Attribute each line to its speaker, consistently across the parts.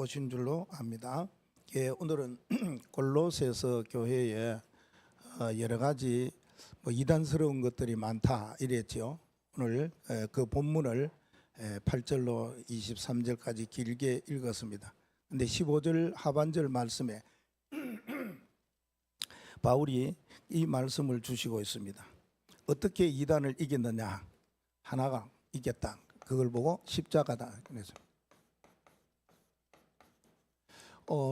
Speaker 1: 오신 줄로 압니다. 예, 오늘은 골로새서 교회에 여러 가지 이단스러운 것들이 많다 이랬죠. 오늘 그 본문을 8절로 23절까지 길게 읽었습니다. 근데 15절 하반절 말씀에 바울이 이 말씀을 주시고 있습니다. 어떻게 이단을 이겼느냐? 하나가 이겼다. 그걸 보고 십자가다. 그래서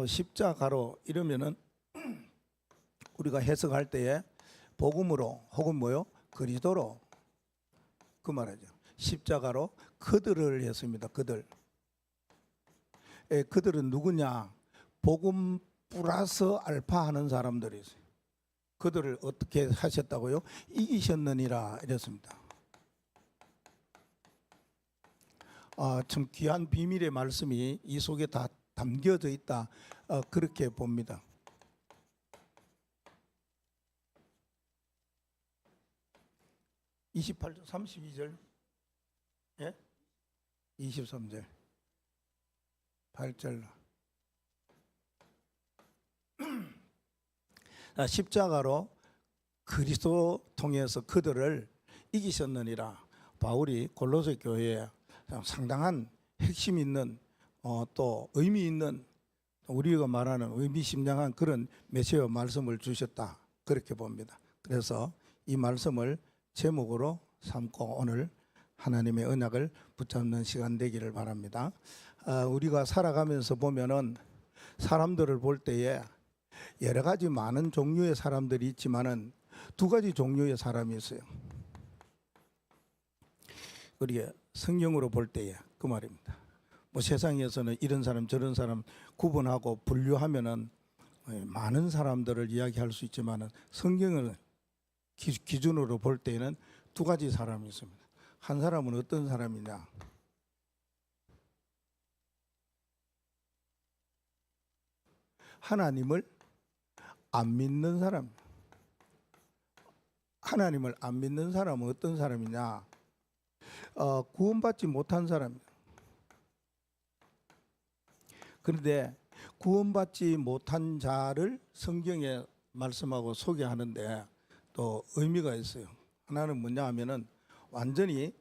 Speaker 1: 십자가로 이러면은 우리가 해석할 때에 복음으로 혹은 그리스도로 그 말이죠. 십자가로 그들을 했습니다. 그들은 누구냐? 복음 플러스 알파 하는 사람들이 있어요. 그들을 어떻게 하셨다고요? 이기셨느니라 이랬습니다. 참 귀한 비밀의 말씀이 이 속에 다 담겨져 있다. 그렇게 봅니다. (28절) (32절) 예? (23절) (8절) 십자가로 그리스도 통해서 그들을 이기셨느니라. 바울이 골로새 교회에 상당한 핵심 있는 또 의미 있는 우리가 말하는 의미심장한 그런 메시아 말씀을 주셨다. 그렇게 봅니다. 그래서 이 말씀을 제목으로 삼고 오늘 하나님의 언약을 붙잡는 시간 되기를 바랍니다. 우리가 살아가면서 보면은 사람들을 볼 때에 여러 가지 많은 종류의 사람들이 있지만은 두 가지 종류의 사람이 있어요. 우리가 성경으로 볼 때에 그 말입니다. 세상에서는 이런 사람 저런 사람 구분하고 분류하면은 많은 사람들을 이야기할 수 있지만은 성경을 기준으로 볼 때에는 두 가지 사람이 있습니다. 한 사람은 어떤 사람이냐? 하나님을 안 믿는 사람. 하나님을 안 믿는 사람은 어떤 사람이냐? 구원받지 못한 사람입니다. 그런데 구원받지 못한 자를 성경에 말씀하고 소개하는데 또 의미가 있어요. 하나는 뭐냐 하면은 완전히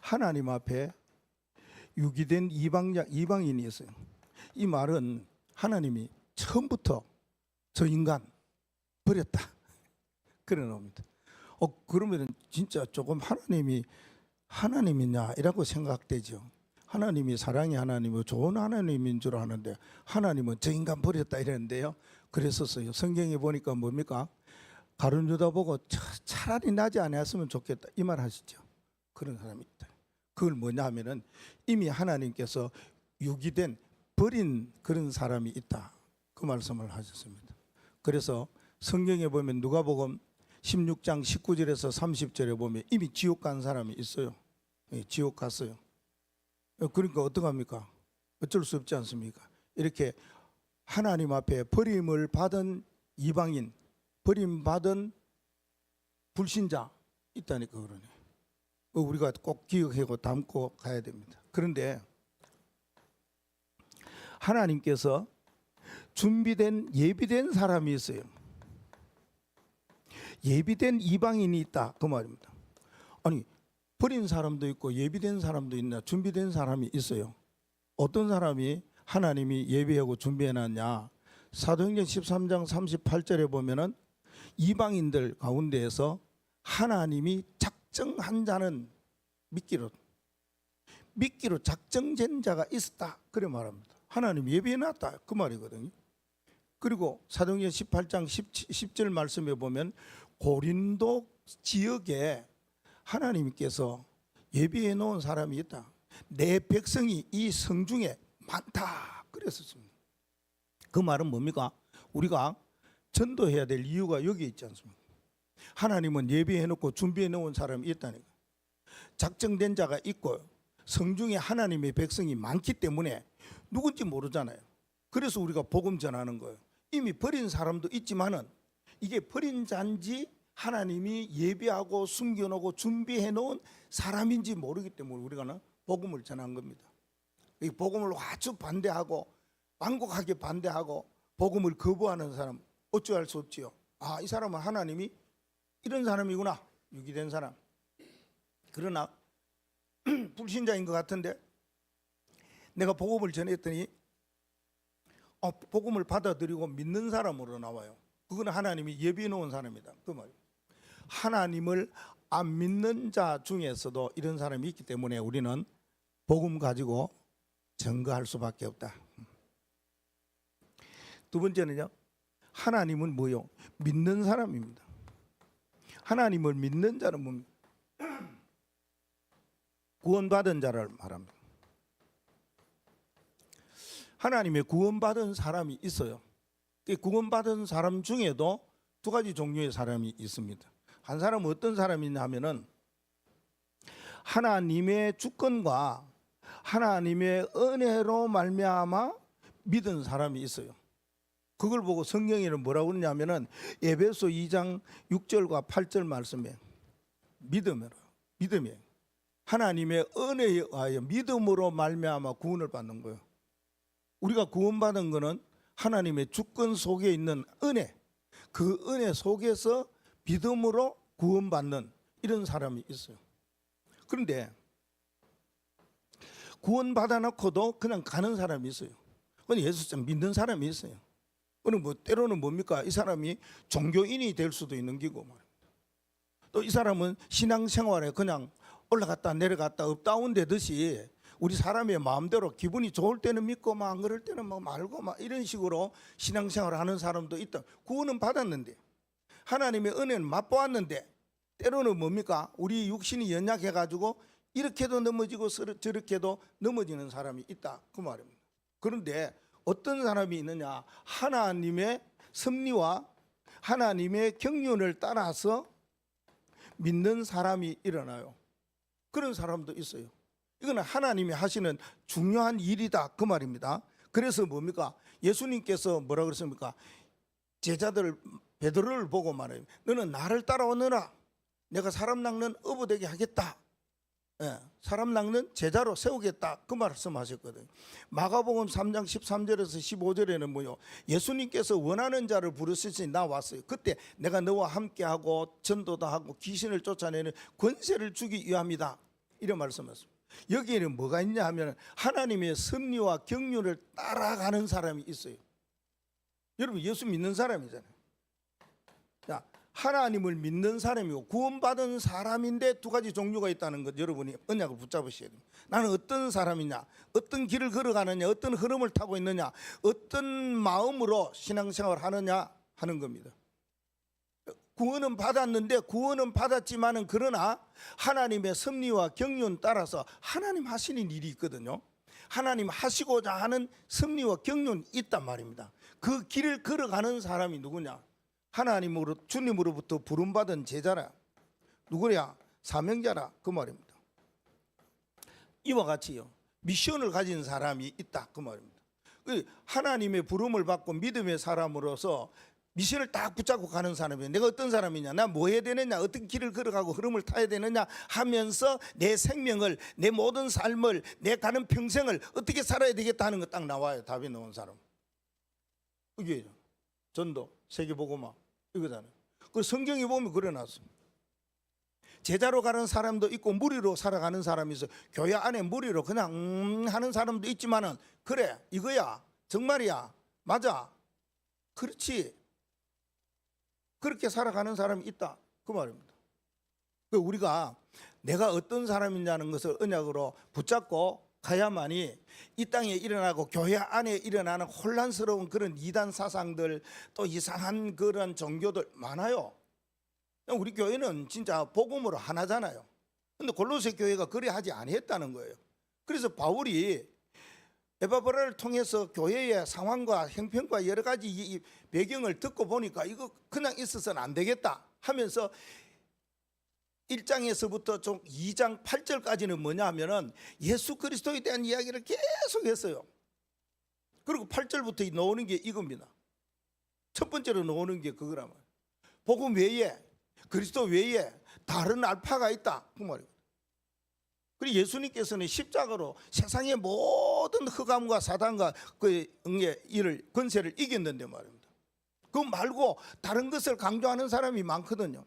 Speaker 1: 하나님 앞에 유기된 이방인이 있어요. 이 말은 하나님이 처음부터 저 인간 버렸다. 그런 의미입니다. 그러면 진짜 조금 하나님이냐 이라고 생각되죠. 하나님이 사랑의 하나님이고 좋은 하나님인 줄 아는데 하나님은 저 인간 버렸다 이랬는데요. 그랬었어요. 성경에 보니까 뭡니까? 가룟 유다 보고 차라리 나지 않았으면 좋겠다 이 말 하시죠. 그런 사람이 있다. 그걸 뭐냐 하면은 이미 하나님께서 유기된 버린 그런 사람이 있다. 그 말씀을 하셨습니다. 그래서 성경에 보면 누가복음 16장 19절에서 30절에 보면 이미 지옥 간 사람이 있어요. 지옥 갔어요. 그러니까 어떡합니까? 어쩔 수 없지 않습니까? 이렇게 하나님 앞에 버림을 받은 이방인, 버림받은 불신자 있다니까 그러네. 우리가 꼭 기억하고 담고 가야 됩니다. 그런데 하나님께서 예비된 사람이 있어요. 예비된 이방인이 있다 그 말입니다. 아니 버린 사람도 있고 예비된 사람도 있나? 준비된 사람이 있어요. 어떤 사람이 하나님이 예비하고 준비해놨냐? 사도행전 13장 38절에 보면은 이방인들 가운데에서 하나님이 작정한 자는 믿기로 작정된 자가 있었다 그래 말합니다. 하나님 예비해놨다 그 말이거든요. 그리고 사도행전 18장 10절 말씀에 보면 고린도 지역에 하나님께서 예비해 놓은 사람이 있다. 내 백성이 이 성중에 많다 그랬었습니다. 그 말은 뭡니까? 우리가 전도해야 될 이유가 여기 있지 않습니까? 하나님은 예비해 놓고 준비해 놓은 사람이 있다니까. 작정된 자가 있고 성중에 하나님의 백성이 많기 때문에 누군지 모르잖아요. 그래서 우리가 복음 전하는 거예요. 이미 버린 사람도 있지만은 이게 버린 자인지 하나님이 예비하고 숨겨놓고 준비해 놓은 사람인지 모르기 때문에 우리가 복음을 전한 겁니다. 이 복음을 아주 반대하고 완곡하게 반대하고 복음을 거부하는 사람 어찌할 수 없지요. 아, 이 사람은 하나님이 이런 사람이구나, 유기된 사람. 그러나 불신자인 것 같은데 내가 복음을 전했더니 복음을 받아들이고 믿는 사람으로 나와요. 그건 하나님이 예비해 놓은 사람이다, 그 말이에요. 하나님을 안 믿는 자 중에서도 이런 사람이 있기 때문에 우리는 복음 가지고 증거할 수밖에 없다. 두 번째는요, 하나님은 뭐요? 믿는 사람입니다. 하나님을 믿는 자는 뭡니까? 구원받은 자를 말합니다. 하나님의 구원받은 사람이 있어요. 구원받은 사람 중에도 두 가지 종류의 사람이 있습니다. 한 사람은 어떤 사람이냐 하면은 하나님의 주권과 하나님의 은혜로 말미암아 믿은 사람이 있어요. 그걸 보고 성경에는 뭐라고 그러냐면은 에베소 2장 6절과 8절 말씀에 믿음이에요. 하나님의 은혜에 의하여 믿음으로 말미암아 구원을 받는 거예요. 우리가 구원받은 거는 하나님의 주권 속에 있는 은혜, 그 은혜 속에서 믿음으로 구원받는 이런 사람이 있어요. 그런데 구원받아 놓고도 그냥 가는 사람이 있어요. 예수 좀 믿는 사람이 있어요. 때로는 뭡니까? 이 사람이 종교인이 될 수도 있는 기고 말입니다. 또 이 사람은 신앙생활에 그냥 올라갔다 내려갔다 업다운 되듯이 우리 사람의 마음대로 기분이 좋을 때는 믿고 막 안 그럴 때는 막 말고 막 이런 식으로 신앙생활을 하는 사람도 있다. 구원은 받았는데 하나님의 은혜는 맛보았는데 때로는 뭡니까? 우리 육신이 연약해가지고 이렇게도 넘어지고 저렇게도 넘어지는 사람이 있다, 그 말입니다. 그런데 어떤 사람이 있느냐? 하나님의 섭리와 하나님의 경륜을 따라서 믿는 사람이 일어나요. 그런 사람도 있어요. 이거는 하나님이 하시는 중요한 일이다, 그 말입니다. 그래서 뭡니까? 예수님께서 뭐라 그랬습니까? 제자들 베드로를 보고 말해요. 너는 나를 따라오너라. 내가 사람 낚는 어부 되게 하겠다. 사람 낚는 제자로 세우겠다, 그 말씀하셨거든요. 마가복음 3장 13절에서 15절에는 뭐요? 예수님께서 원하는 자를 부르시니 나 왔어요. 그때 내가 너와 함께하고 전도도 하고 귀신을 쫓아내는 권세를 주기 위함이다, 이런 말씀하셨습니다. 여기에는 뭐가 있냐 하면 하나님의 섭리와 경륜을 따라가는 사람이 있어요. 여러분, 예수 믿는 사람이잖아요. 자, 하나님을 믿는 사람이고 구원받은 사람인데 두 가지 종류가 있다는 것 여러분이 언약을 붙잡으셔야 됩니다. 나는 어떤 사람이냐, 어떤 길을 걸어가느냐, 어떤 흐름을 타고 있느냐, 어떤 마음으로 신앙생활을 하느냐 하는 겁니다. 구원은 받았는데 구원은 받았지만은 그러나 하나님의 섭리와 경륜 따라서 하나님 하시는 일이 있거든요. 하나님 하시고자 하는 섭리와 경륜이 있단 말입니다. 그 길을 걸어가는 사람이 누구냐? 하나님으로, 주님으로부터 부름받은 제자라. 누구냐? 사명자라, 그 말입니다. 이와 같이요, 미션을 가진 사람이 있다, 그 말입니다. 하나님의 부름을 받고 믿음의 사람으로서 미션을 딱 붙잡고 가는 사람이에요. 내가 어떤 사람이냐, 나 뭐 해야 되느냐, 어떤 길을 걸어가고 흐름을 타야 되느냐 하면서 내 생명을, 내 모든 삶을, 내 가는 평생을 어떻게 살아야 되겠다 하는 거 딱 나와요. 답이 나온 사람. 이게 전도, 세계복음화 이거잖아요. 그 성경에 보면 그려놨습니다. 제자로 가는 사람도 있고 무리로 살아가는 사람이 있어. 교회 안에 무리로 그냥 하는 사람도 있지만은 그래, 이거야, 정말이야, 맞아, 그렇지, 그렇게 살아가는 사람이 있다, 그 말입니다. 우리가 내가 어떤 사람이냐는 것을 언약으로 붙잡고 가야만이 이 땅에 일어나고 교회 안에 일어나는 혼란스러운 그런 이단 사상들, 또 이상한 그런 종교들 많아요. 우리 교회는 진짜 복음으로 하나잖아요. 근데 골로새 교회가 그래 하지 아니했다는 거예요. 그래서 바울이 에바브라를 통해서 교회의 상황과 형편과 여러 가지 이 배경을 듣고 보니까 이거 그냥 있어서는 안 되겠다 하면서 1장에서부터 좀 2장 8절까지는 뭐냐 하면은 예수 그리스도에 대한 이야기를 계속 했어요. 그리고 8절부터 나오는 게 이겁니다. 첫 번째로 나오는 게 그거란 말이에요. 복음 외에, 그리스도 외에 다른 알파가 있다, 그 말이에요. 그리고 예수님께서는 십자가로 세상의 모든 흑암과 사단과 그 일을 권세를 이겼는데 말입니다. 그거 말고 다른 것을 강조하는 사람이 많거든요.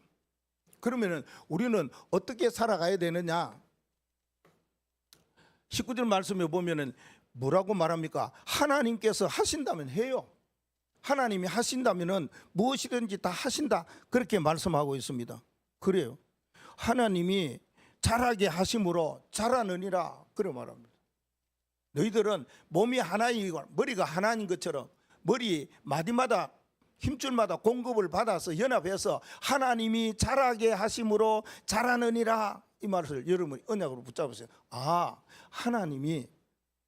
Speaker 1: 그러면은 우리는 어떻게 살아가야 되느냐? 19절 말씀에 보면은 뭐라고 말합니까? 하나님께서 하신다면 해요. 하나님이 하신다면은 무엇이든지 다 하신다, 그렇게 말씀하고 있습니다. 그래요. 하나님이 자라게 하심으로 자라느니라, 그래 말합니다. 너희들은 몸이 하나이고 머리가 하나인 것처럼 머리 마디마다 힘줄마다 공급을 받아서 연합해서 하나님이 자라게 하심으로 자라느니라, 이 말을 여러분이 언약으로 붙잡으세요. 아, 하나님이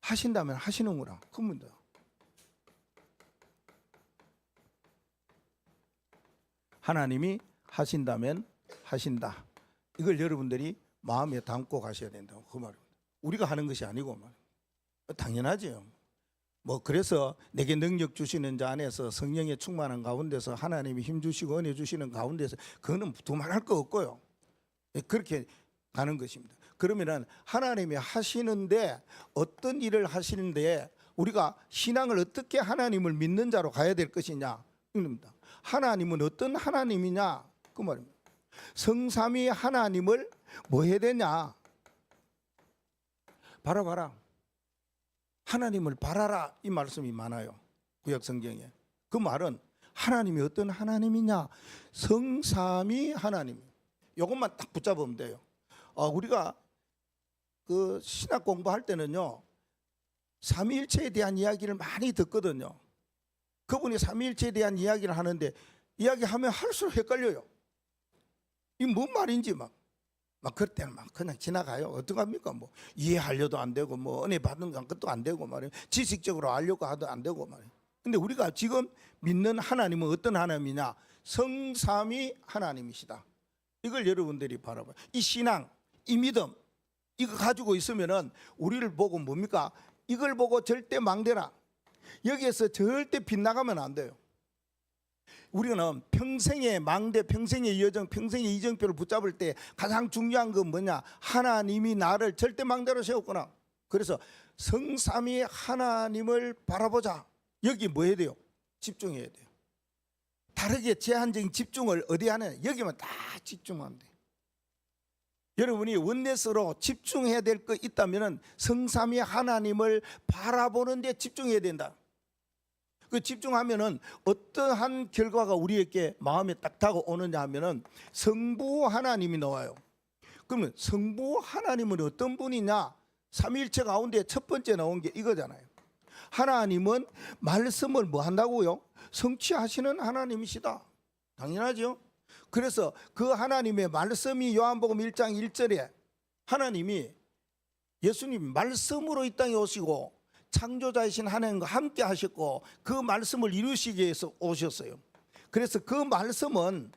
Speaker 1: 하신다면 하시는구나, 그겁니다. 하나님이 하신다면 하신다, 이걸 여러분들이 마음에 담고 가셔야 된다고, 그 말입니다. 우리가 하는 것이 아니고 말입니다. 당연하죠. 뭐 그래서 내게 능력 주시는 자 안에서 성령의 충만한 가운데서 하나님이 힘 주시고 은혜 주시는 가운데서, 그거는 두말할 거 없고요. 그렇게 가는 것입니다. 그러면은 하나님이 하시는데, 어떤 일을 하시는데 우리가 신앙을 어떻게 하나님을 믿는 자로 가야 될 것이냐, 이겁니다. 하나님은 어떤 하나님이냐, 그 말입니다. 성삼위 하나님을 뭐 해야 되냐? 바라봐라. 하나님을 바라라, 이 말씀이 많아요, 구약 성경에. 그 말은 하나님이 어떤 하나님이냐? 성삼위 하나님. 이것만 딱 붙잡으면 돼요. 우리가 그 신학 공부할 때는요, 삼위일체에 대한 이야기를 많이 듣거든요. 그분이 삼위일체에 대한 이야기를 하는데 이야기하면 할수록 헷갈려요. 이 뭔 말인지 막 그럴 때는 막 그냥 지나가요. 어떡합니까? 뭐 이해하려도 안 되고, 뭐 은혜 받는 것도 안 되고 말이에요. 지식적으로 알려고 하도 안 되고 말이에요. 근데 우리가 지금 믿는 하나님은 어떤 하나님이냐? 성삼위 하나님이시다. 이걸 여러분들이 바라봐요. 이 신앙, 이 믿음, 이거 가지고 있으면은 우리를 보고 뭡니까? 이걸 보고 절대 망대라, 여기에서 절대 빗나가면 안 돼요. 우리는 평생의 망대, 평생의 여정, 평생의 이정표를 붙잡을 때 가장 중요한 건 뭐냐? 하나님이 나를 절대 망대로 세웠구나. 그래서 성삼위 하나님을 바라보자. 여기 뭐 해야 돼요? 집중해야 돼요. 다르게 제한적인 집중을 어디 하느냐? 여기만 다 집중하면 돼요. 여러분이 원내스로 집중해야 될 거 있다면 성삼위 하나님을 바라보는 데 집중해야 된다. 그 집중하면은 어떠한 결과가 우리에게 마음에 딱 다가오느냐 하면은 성부 하나님이 나와요. 그러면 성부 하나님은 어떤 분이냐? 삼위일체 가운데 첫 번째 나온 게 이거잖아요. 하나님은 말씀을 뭐 한다고요? 성취하시는 하나님이시다. 당연하죠. 그래서 그 하나님의 말씀이 요한복음 1장 1절에 하나님이, 예수님이 말씀으로 이 땅에 오시고 창조자이신 하나님과 함께 하셨고 그 말씀을 이루시기 위해서 오셨어요. 그래서 그 말씀은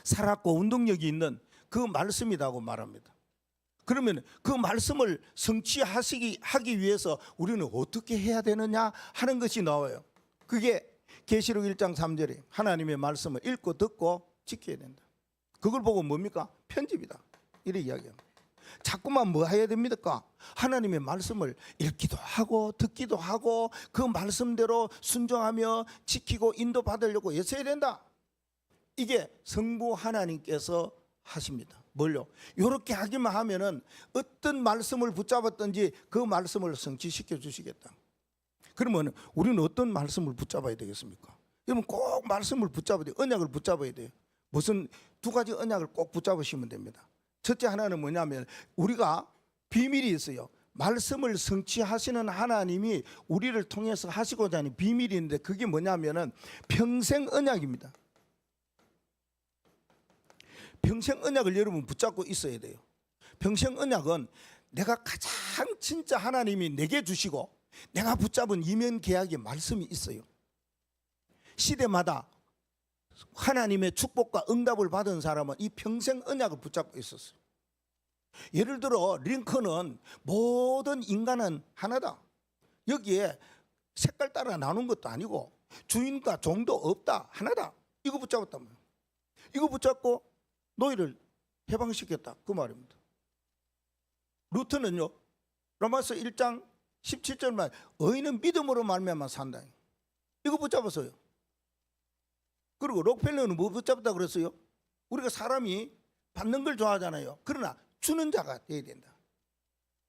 Speaker 1: 살았고 운동력이 있는 그 말씀이라고 말합니다. 그러면 그 말씀을 성취하기 위해서 우리는 어떻게 해야 되느냐 하는 것이 나와요. 그게 계시록 1장 3절에 하나님의 말씀을 읽고 듣고 지켜야 된다. 그걸 보고 뭡니까? 편집이다, 이렇게 이야기합니다. 자꾸만 뭐 해야 됩니까? 하나님의 말씀을 읽기도 하고 듣기도 하고 그 말씀대로 순종하며 지키고 인도받으려고 애써야 된다. 이게 성부 하나님께서 하십니다. 뭘요? 이렇게 하기만 하면은 어떤 말씀을 붙잡았든지 그 말씀을 성취시켜 주시겠다. 그러면 우리는 어떤 말씀을 붙잡아야 되겠습니까? 여러분 꼭 말씀을 붙잡아야 돼요. 언약을 붙잡아야 돼요. 무슨 두 가지 언약을 꼭 붙잡으시면 됩니다. 첫째 하나는 뭐냐면 우리가 비밀이 있어요. 말씀을 성취하시는 하나님이 우리를 통해서 하시고자 하는 비밀이 있는데 그게 뭐냐면은 평생 언약입니다. 평생 언약을 여러분 붙잡고 있어야 돼요. 평생 언약은 내가 가장 진짜 하나님이 내게 주시고 내가 붙잡은 이면 계약의 말씀이 있어요. 시대마다 하나님의 축복과 응답을 받은 사람은 이 평생 언약을 붙잡고 있었어요. 예를 들어 링컨은 모든 인간은 하나다. 여기에 색깔 따라 나눈 것도 아니고 주인과 종도 없다, 하나다. 이거 붙잡았단 말이에요. 이거 붙잡고 노예를 해방시켰다, 그 말입니다. 루트는요, 로마서 1장 17절만 의인은 믿음으로 말미암아 산다. 이거 붙잡았어요. 그리고 록펠러는 뭐 붙잡다 그랬어요? 우리가 사람이 받는 걸 좋아하잖아요. 그러나 주는 자가 돼야 된다.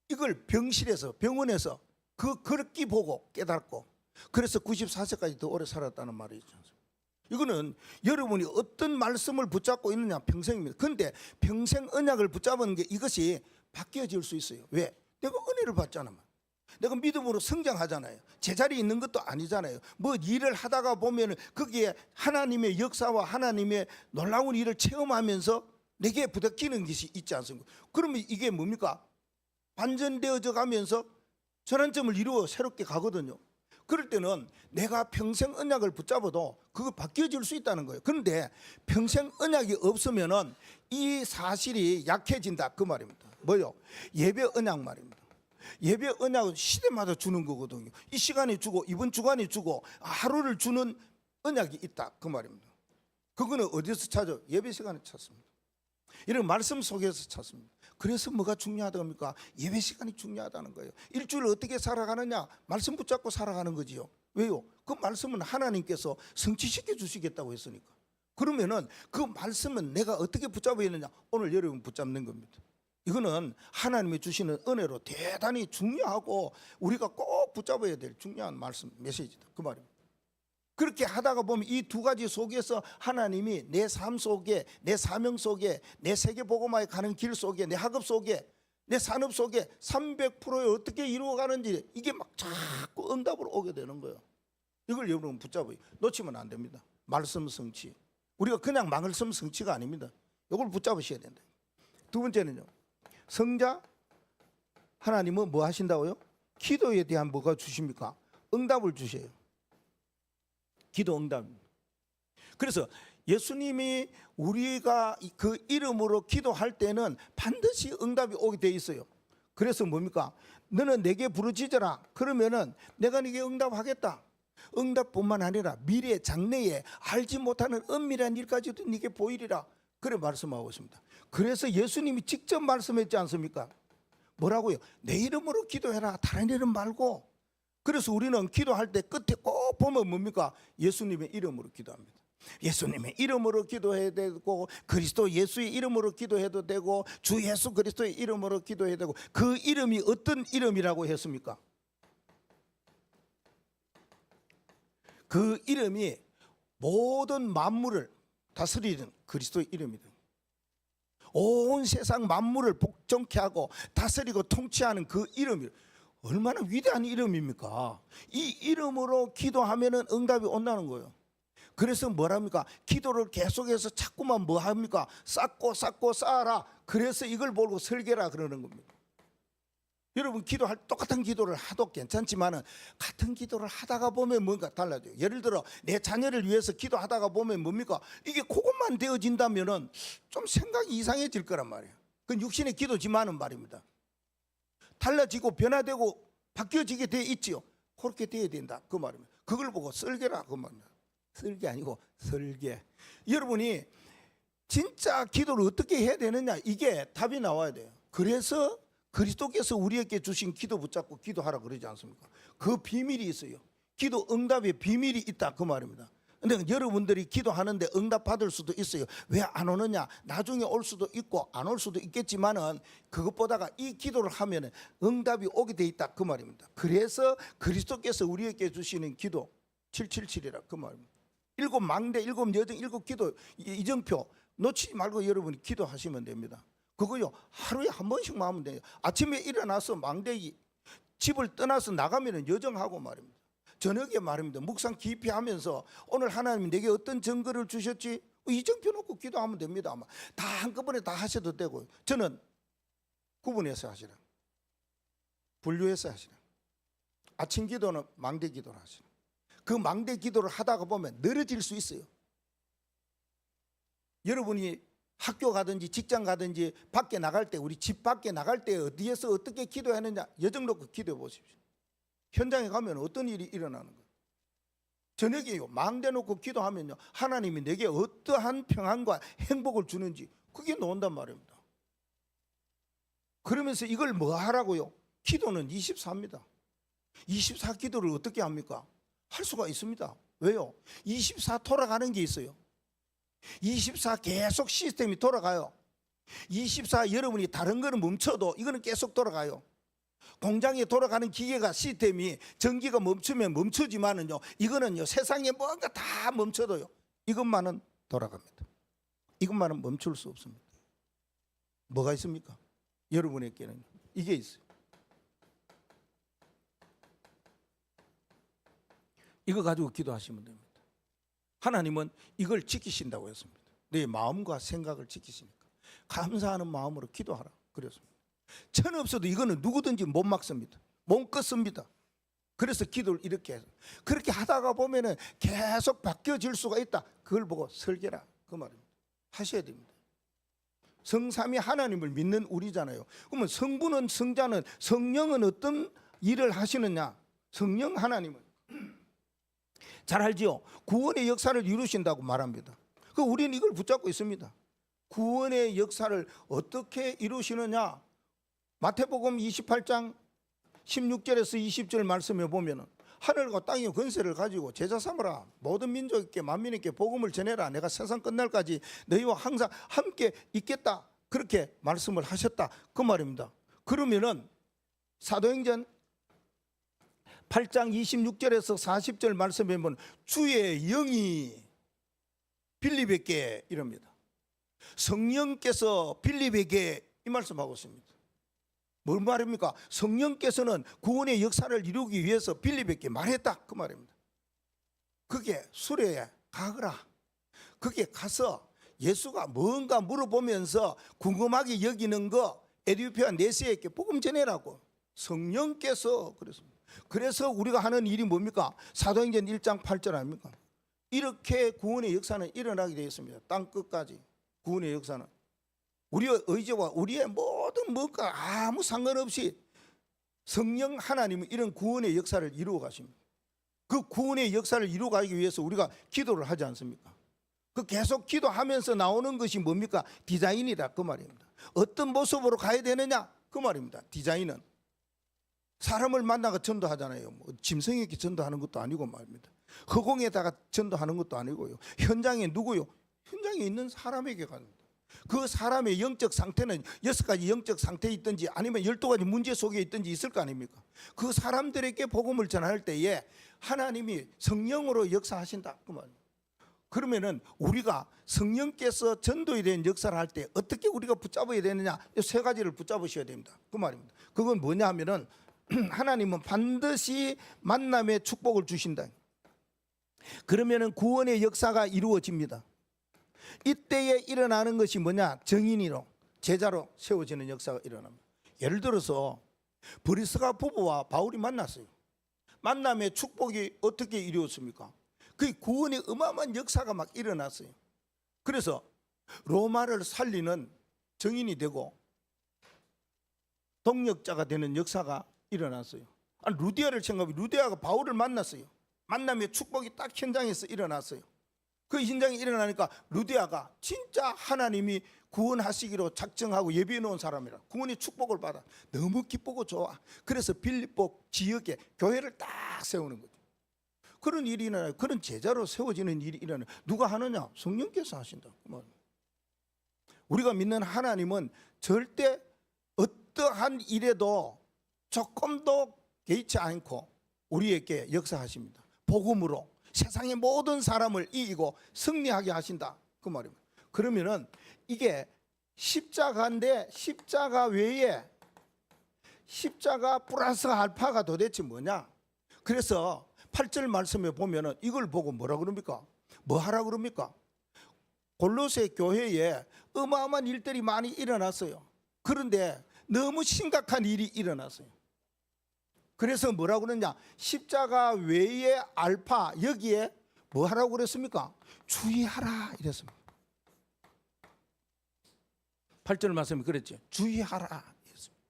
Speaker 1: 이걸 병실에서, 병원에서 그 글귀 보고 깨닫고, 그래서 94세까지 더 오래 살았다는 말이 있죠. 이거는 여러분이 어떤 말씀을 붙잡고 있느냐 평생입니다. 그런데 평생 언약을 붙잡은 게 이것이 바뀌어질 수 있어요. 왜? 내가 은혜를 받잖아. 내가 믿음으로 성장하잖아요. 제자리에 있는 것도 아니잖아요. 뭐 일을 하다가 보면 거기에 하나님의 역사와 하나님의 놀라운 일을 체험하면서 내게 부닥치는 것이 있지 않습니까? 그러면 이게 뭡니까? 반전되어져 가면서 전환점을 이루어 새롭게 가거든요. 그럴 때는 내가 평생 언약을 붙잡아도 그거 바뀌어질 수 있다는 거예요. 그런데 평생 언약이 없으면은 이 사실이 약해진다 그 말입니다. 뭐요? 예배 언약 말입니다. 예배 언약은 시대마다 주는 거거든요. 이 시간에 주고 이번 주간에 주고 하루를 주는 언약이 있다 그 말입니다. 그거는 어디서 찾아요? 예배 시간에 찾습니다. 이런 말씀 속에서 찾습니다. 그래서 뭐가 중요하답니까? 예배 시간이 중요하다는 거예요. 일주일을 어떻게 살아가느냐? 말씀 붙잡고 살아가는 거지요. 왜요? 그 말씀은 하나님께서 성취시켜 주시겠다고 했으니까. 그러면은 그 말씀은 내가 어떻게 붙잡아야 되느냐? 오늘 여러분 붙잡는 겁니다. 이거는 하나님이 주시는 은혜로 대단히 중요하고 우리가 꼭 붙잡아야 될 중요한 말씀, 메시지다 그 말입니다. 그렇게 하다가 보면 이 두 가지 속에서 하나님이 내 삶 속에, 내 사명 속에, 내 세계복음화에 가는 길 속에, 내 학업 속에, 내 산업 속에 300%에 어떻게 이루어가는지 이게 막 자꾸 응답으로 오게 되는 거예요. 이걸 여러분 붙잡아요. 놓치면 안 됩니다. 말씀 성취. 우리가 그냥 말씀 성취가 아닙니다. 이걸 붙잡으셔야 된다. 두 번째는요, 성자 하나님은 뭐 하신다고요? 기도에 대한 뭐가 주십니까? 응답을 주셔요. 기도 응답입니다. 그래서 예수님이 우리가 그 이름으로 기도할 때는 반드시 응답이 오게 돼 있어요. 그래서 뭡니까? 너는 내게 부르짖어라. 그러면은 내가 네게 응답하겠다. 응답뿐만 아니라 미래 장래에 알지 못하는 은밀한 일까지도 네게 보이리라. 그래 말씀하고 있습니다. 그래서 예수님이 직접 말씀했지 않습니까? 뭐라고요? 내 이름으로 기도해라. 다른 이름 말고. 그래서 우리는 기도할 때 끝에 꼭 보면 뭡니까? 예수님의 이름으로 기도합니다. 예수님의 이름으로 기도해야 되고, 그리스도 예수의 이름으로 기도해도 되고, 주 예수 그리스도의 이름으로 기도해야 되고. 그 이름이 어떤 이름이라고 했습니까? 그 이름이 모든 만물을 다스리는 그리스도의 이름이다. 온 세상 만물을 복종케 하고 다스리고 통치하는 그 이름이 얼마나 위대한 이름입니까? 이 이름으로 기도하면은 응답이 온다는 거예요. 그래서 뭐랍니까? 기도를 계속해서 자꾸만 뭐 합니까? 쌓고 쌓아라. 그래서 이걸 보고 설계라 그러는 겁니다. 여러분 기도할 똑같은 기도를 하도 괜찮지만은 같은 기도를 하다가 보면 뭔가 달라져요. 예를 들어 내 자녀를 위해서 기도하다가 보면 뭡니까? 이게 그것만 되어진다면은 좀 생각이 이상해질 거란 말이에요. 그건 육신의 기도지만은 말입니다. 달라지고 변화되고 바뀌어지게 돼 있지요. 그렇게 돼야 된다 그 말입니다. 그걸 보고 설계라 그 말입니다. 설계 아니고 설계. 여러분이 진짜 기도를 어떻게 해야 되느냐, 이게 답이 나와야 돼요. 그래서 그리스도께서 우리에게 주신 기도 붙잡고 기도하라 그러지 않습니까? 그 비밀이 있어요. 기도 응답의 비밀이 있다 그 말입니다. 근데 여러분들이 기도하는데 응답 받을 수도 있어요. 왜 안 오느냐? 나중에 올 수도 있고 안 올 수도 있겠지만은 그것보다가 이 기도를 하면은 응답이 오게 돼 있다 그 말입니다. 그래서 그리스도께서 우리에게 주시는 기도 777이라 그 말입니다. 7 망대, 7 여정, 7 기도 이정표 놓치지 말고 여러분이 기도하시면 됩니다. 그거요 하루에 한 번씩만 하면 돼요. 아침에 일어나서 망대기, 집을 떠나서 나가면은 여정하고 말입니다. 저녁에 말입니다. 묵상 깊이 하면서 오늘 하나님이 내게 어떤 증거를 주셨지? 이정표 놓고 기도하면 됩니다. 아마 다 한꺼번에 다 하셔도 되고, 저는 구분해서 하시라, 분류해서 하시라. 아침 기도는 망대 기도를 하시라. 그 망대 기도를 하다가 보면 늘어질 수 있어요. 여러분이 학교 가든지 직장 가든지 밖에 나갈 때, 우리 집 밖에 나갈 때 어디에서 어떻게 기도하느냐 여정 놓고 기도해 보십시오. 현장에 가면 어떤 일이 일어나는 거예요. 저녁에요 망대 놓고 기도하면요 하나님이 내게 어떠한 평안과 행복을 주는지 그게 나온단 말입니다. 그러면서 이걸 뭐 하라고요? 기도는 24입니다. 24 기도를 어떻게 합니까? 할 수가 있습니다. 왜요? 24 돌아가는 게 있어요. 24 계속 시스템이 돌아가요. 24 여러분이 다른 거는 멈춰도 이거는 계속 돌아가요. 공장에 돌아가는 기계가 시스템이 전기가 멈추면 멈추지만은요, 이거는요 세상에 뭔가 다 멈춰도요 이것만은 돌아갑니다. 이것만은 멈출 수 없습니다. 뭐가 있습니까? 여러분에게는 이게 있어요. 이거 가지고 기도하시면 됩니다. 하나님은 이걸 지키신다고 했습니다. 내 마음과 생각을 지키시니까 감사하는 마음으로 기도하라 그랬습니다. 천 없어도 이거는 누구든지 못 막습니다. 못 끊습니다. 그래서 기도를 이렇게 해서 그렇게 하다가 보면은 계속 바뀌어질 수가 있다. 그걸 보고 설계라 그 말입니다. 하셔야 됩니다. 성삼위 하나님을 믿는 우리잖아요. 그러면 성부는 성자는 성령은 어떤 일을 하시느냐? 성령 하나님은 잘 알지요. 구원의 역사를 이루신다고 말합니다. 그 우리는 이걸 붙잡고 있습니다. 구원의 역사를 어떻게 이루시느냐? 마태복음 28장 16절에서 20절 말씀에 보면은 하늘과 땅의 권세를 가지고 제자 삼으라. 모든 민족에게 만민에게 복음을 전해라. 내가 세상 끝날까지 너희와 항상 함께 있겠다. 그렇게 말씀을 하셨다. 그 말입니다. 그러면은 사도행전 8장 26절에서 40절 말씀에 보면 주의 영이 빌립에게 이럽니다. 성령께서 빌립에게 이 말씀하고 있습니다. 뭘 말입니까? 성령께서는 구원의 역사를 이루기 위해서 빌립에게 말했다 그 말입니다. 그게 수레에 가거라. 그게 가서 예수가 뭔가 물어보면서 궁금하게 여기는 거 에디오피아 내세에게 복음 전해라고 성령께서 그랬습니다. 그래서 우리가 하는 일이 뭡니까? 사도행전 1장 8절 아닙니까? 이렇게 구원의 역사는 일어나게 되어 있습니다. 땅 끝까지 구원의 역사는 우리의 의지와 우리의 모든 뭔가 아무 상관없이 성령 하나님은 이런 구원의 역사를 이루어 가십니다. 그 구원의 역사를 이루어 가기 위해서 우리가 기도를 하지 않습니까? 그 계속 기도하면서 나오는 것이 뭡니까? 디자인이다 그 말입니다. 어떤 모습으로 가야 되느냐 그 말입니다. 디자인은 사람을 만나가 전도하잖아요. 뭐 짐승에게 전도하는 것도 아니고 말입니다. 허공에다가 전도하는 것도 아니고요. 현장에 누구요? 현장에 있는 사람에게 갑니다. 그 사람의 영적 상태는 6가지 영적 상태에 있든지 아니면 12가지 문제 속에 있든지 있을 거 아닙니까? 그 사람들에게 복음을 전할 때에 하나님이 성령으로 역사하신다 그 말입니다. 그러면은 우리가 성령께서 전도에 대한 역사를 할 때 어떻게 우리가 붙잡아야 되느냐? 이 3가지를 붙잡으셔야 됩니다 그 말입니다. 그건 뭐냐 하면은 하나님은 반드시 만남의 축복을 주신다. 그러면은 구원의 역사가 이루어집니다. 이때에 일어나는 것이 뭐냐? 정인이로 제자로 세워지는 역사가 일어납니다. 예를 들어서 브리스가 부부와 바울이 만났어요. 만남의 축복이 어떻게 이루어졌습니까? 그 구원의 어마어마한 역사가 막 일어났어요. 그래서 로마를 살리는 정인이 되고 동력자가 되는 역사가 일어났어요. 아니, 루디아를 생각해. 루디아가 바울을 만났어요. 만남의 축복이 딱 현장에서 일어났어요. 그 현장에 일어나니까 루디아가 진짜 하나님이 구원하시기로 작정하고 예비해 놓은 사람이라 구원의 축복을 받아 너무 기쁘고 좋아. 그래서 빌립보 지역에 교회를 딱 세우는 거죠. 그런 일이 일어나요. 그런 제자로 세워지는 일이 일어나요. 누가 하느냐? 성령께서 하신다. 우리가 믿는 하나님은 절대 어떠한 일에도 조금도 개의치 않고 우리에게 역사하십니다. 복음으로 세상의 모든 사람을 이기고 승리하게 하신다 그 말입니다. 그러면은 이게 십자가인데 십자가 외에 십자가 플러스 알파가 도대체 뭐냐? 그래서 8절 말씀에 보면은 이걸 보고 뭐라 그럽니까? 뭐 하라 그럽니까? 골로새 교회에 어마어마한 일들이 많이 일어났어요. 그런데 너무 심각한 일이 일어났어요. 그래서 뭐라고 그러냐? 십자가 외의 알파 여기에 뭐 하라고 그랬습니까? 주의하라 이랬습니다. 8절 말씀이 그랬죠. 주의하라 이랬습니다.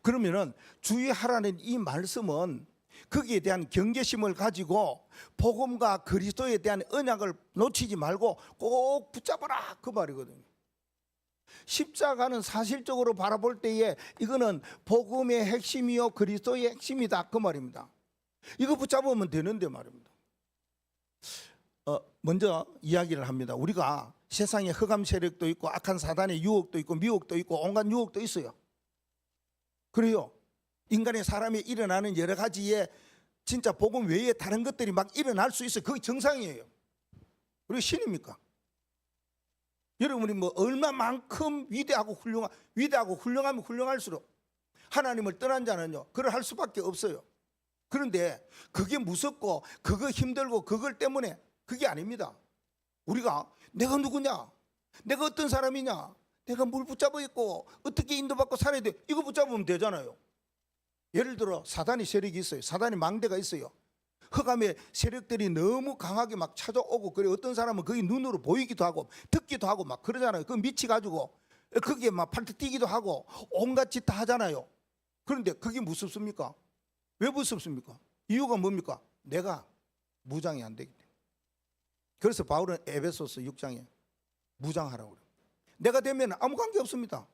Speaker 1: 그러면은 주의하라는 이 말씀은 거기에 대한 경계심을 가지고 복음과 그리스도에 대한 언약을 놓치지 말고 꼭 붙잡아라 그 말이거든요. 십자가는 사실적으로 바라볼 때에 이거는 복음의 핵심이요 그리스도의 핵심이다 그 말입니다. 이거 붙잡으면 되는데 말입니다. 먼저 이야기를 합니다. 우리가 세상에 흑암 세력도 있고 악한 사단의 유혹도 있고 미혹도 있고 온갖 유혹도 있어요. 그래요. 인간의 사람이 일어나는 여러 가지의 진짜 복음 외에 다른 것들이 막 일어날 수 있어요. 그게 정상이에요. 우리 신입니까? 여러분이 뭐 얼마만큼 위대하고 훌륭하면 훌륭할수록 하나님을 떠난 자는요 그걸 할 수밖에 없어요. 그런데 그게 무섭고 그거 힘들고 그걸 때문에 그게 아닙니다. 우리가 내가 누구냐, 내가 어떤 사람이냐, 내가 뭘 붙잡아 있고 어떻게 인도받고 살아야 돼, 이거 붙잡으면 되잖아요. 예를 들어 사단의 세력이 있어요. 사단의 망대가 있어요. 흑암의 세력들이 너무 강하게 막 찾아오고, 그래 어떤 사람은 거기 눈으로 보이기도 하고 듣기도 하고 막 그러잖아요. 그 미치가지고 거기에 막 팔뚝 뛰기도 하고 온갖 짓 다 하잖아요. 그런데 그게 무섭습니까? 왜 무섭습니까? 이유가 뭡니까? 내가 무장이 안 되기 때문에. 그래서 바울은 에베소서 6장에 무장하라고 그래요. 내가 되면 아무 관계 없습니다.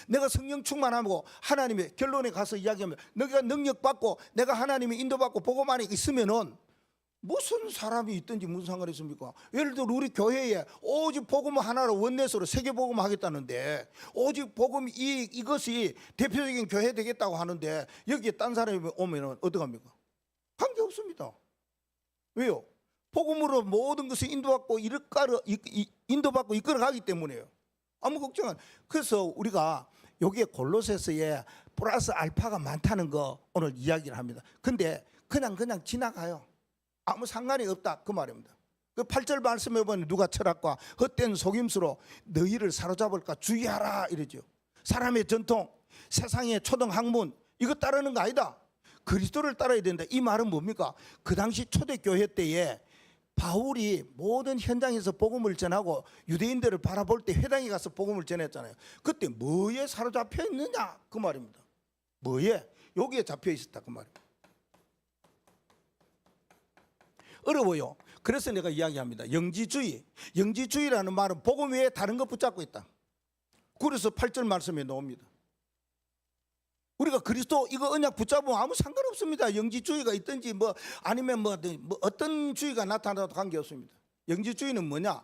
Speaker 1: 내가 성령 충만하고 하나님의 결론에 가서 이야기하면 너가 능력 받고 내가 하나님의 인도받고 복음 안에 있으면은 무슨 사람이 있든지 무슨 상관이 있습니까? 예를 들어 우리 교회에 오직 복음 하나로 원내스로 세계 복음 하겠다는데, 오직 복음 이것이 대표적인 교회 되겠다고 하는데 여기에 딴 사람이 오면은 어떡합니까? 관계 없습니다. 왜요? 복음으로 모든 것을 인도받고 이끌어가기 때문에요. 아무 걱정 안. 그래서 우리가 여기에 골로새서에 플러스 알파가 많다는 거 오늘 이야기를 합니다. 근데 그냥 지나가요. 아무 상관이 없다 그 말입니다. 그 8절 말씀해 보면 누가 철학과 헛된 속임수로 너희를 사로잡을까 주의하라 이러죠. 사람의 전통, 세상의 초등 학문 이거 따르는 거 아니다. 그리스도를 따라야 된다. 이 말은 뭡니까? 그 당시 초대교회 때에 바울이 모든 현장에서 복음을 전하고 유대인들을 바라볼 때 회당에 가서 복음을 전했잖아요. 그때 뭐에 사로잡혀 있느냐 그 말입니다. 뭐에? 여기에 잡혀 있었다 그 말입니다. 어려워요. 그래서 내가 이야기합니다. 영지주의라는 말은 복음 외에 다른 것 붙잡고 있다. 그래서 8절 말씀에 나옵니다. 우리가 그리스도 이거 언약 붙잡으면 아무 상관없습니다. 영지주의가 있든지 뭐 아니면 뭐 어떤 주의가 나타나도 관계없습니다. 영지주의는 뭐냐?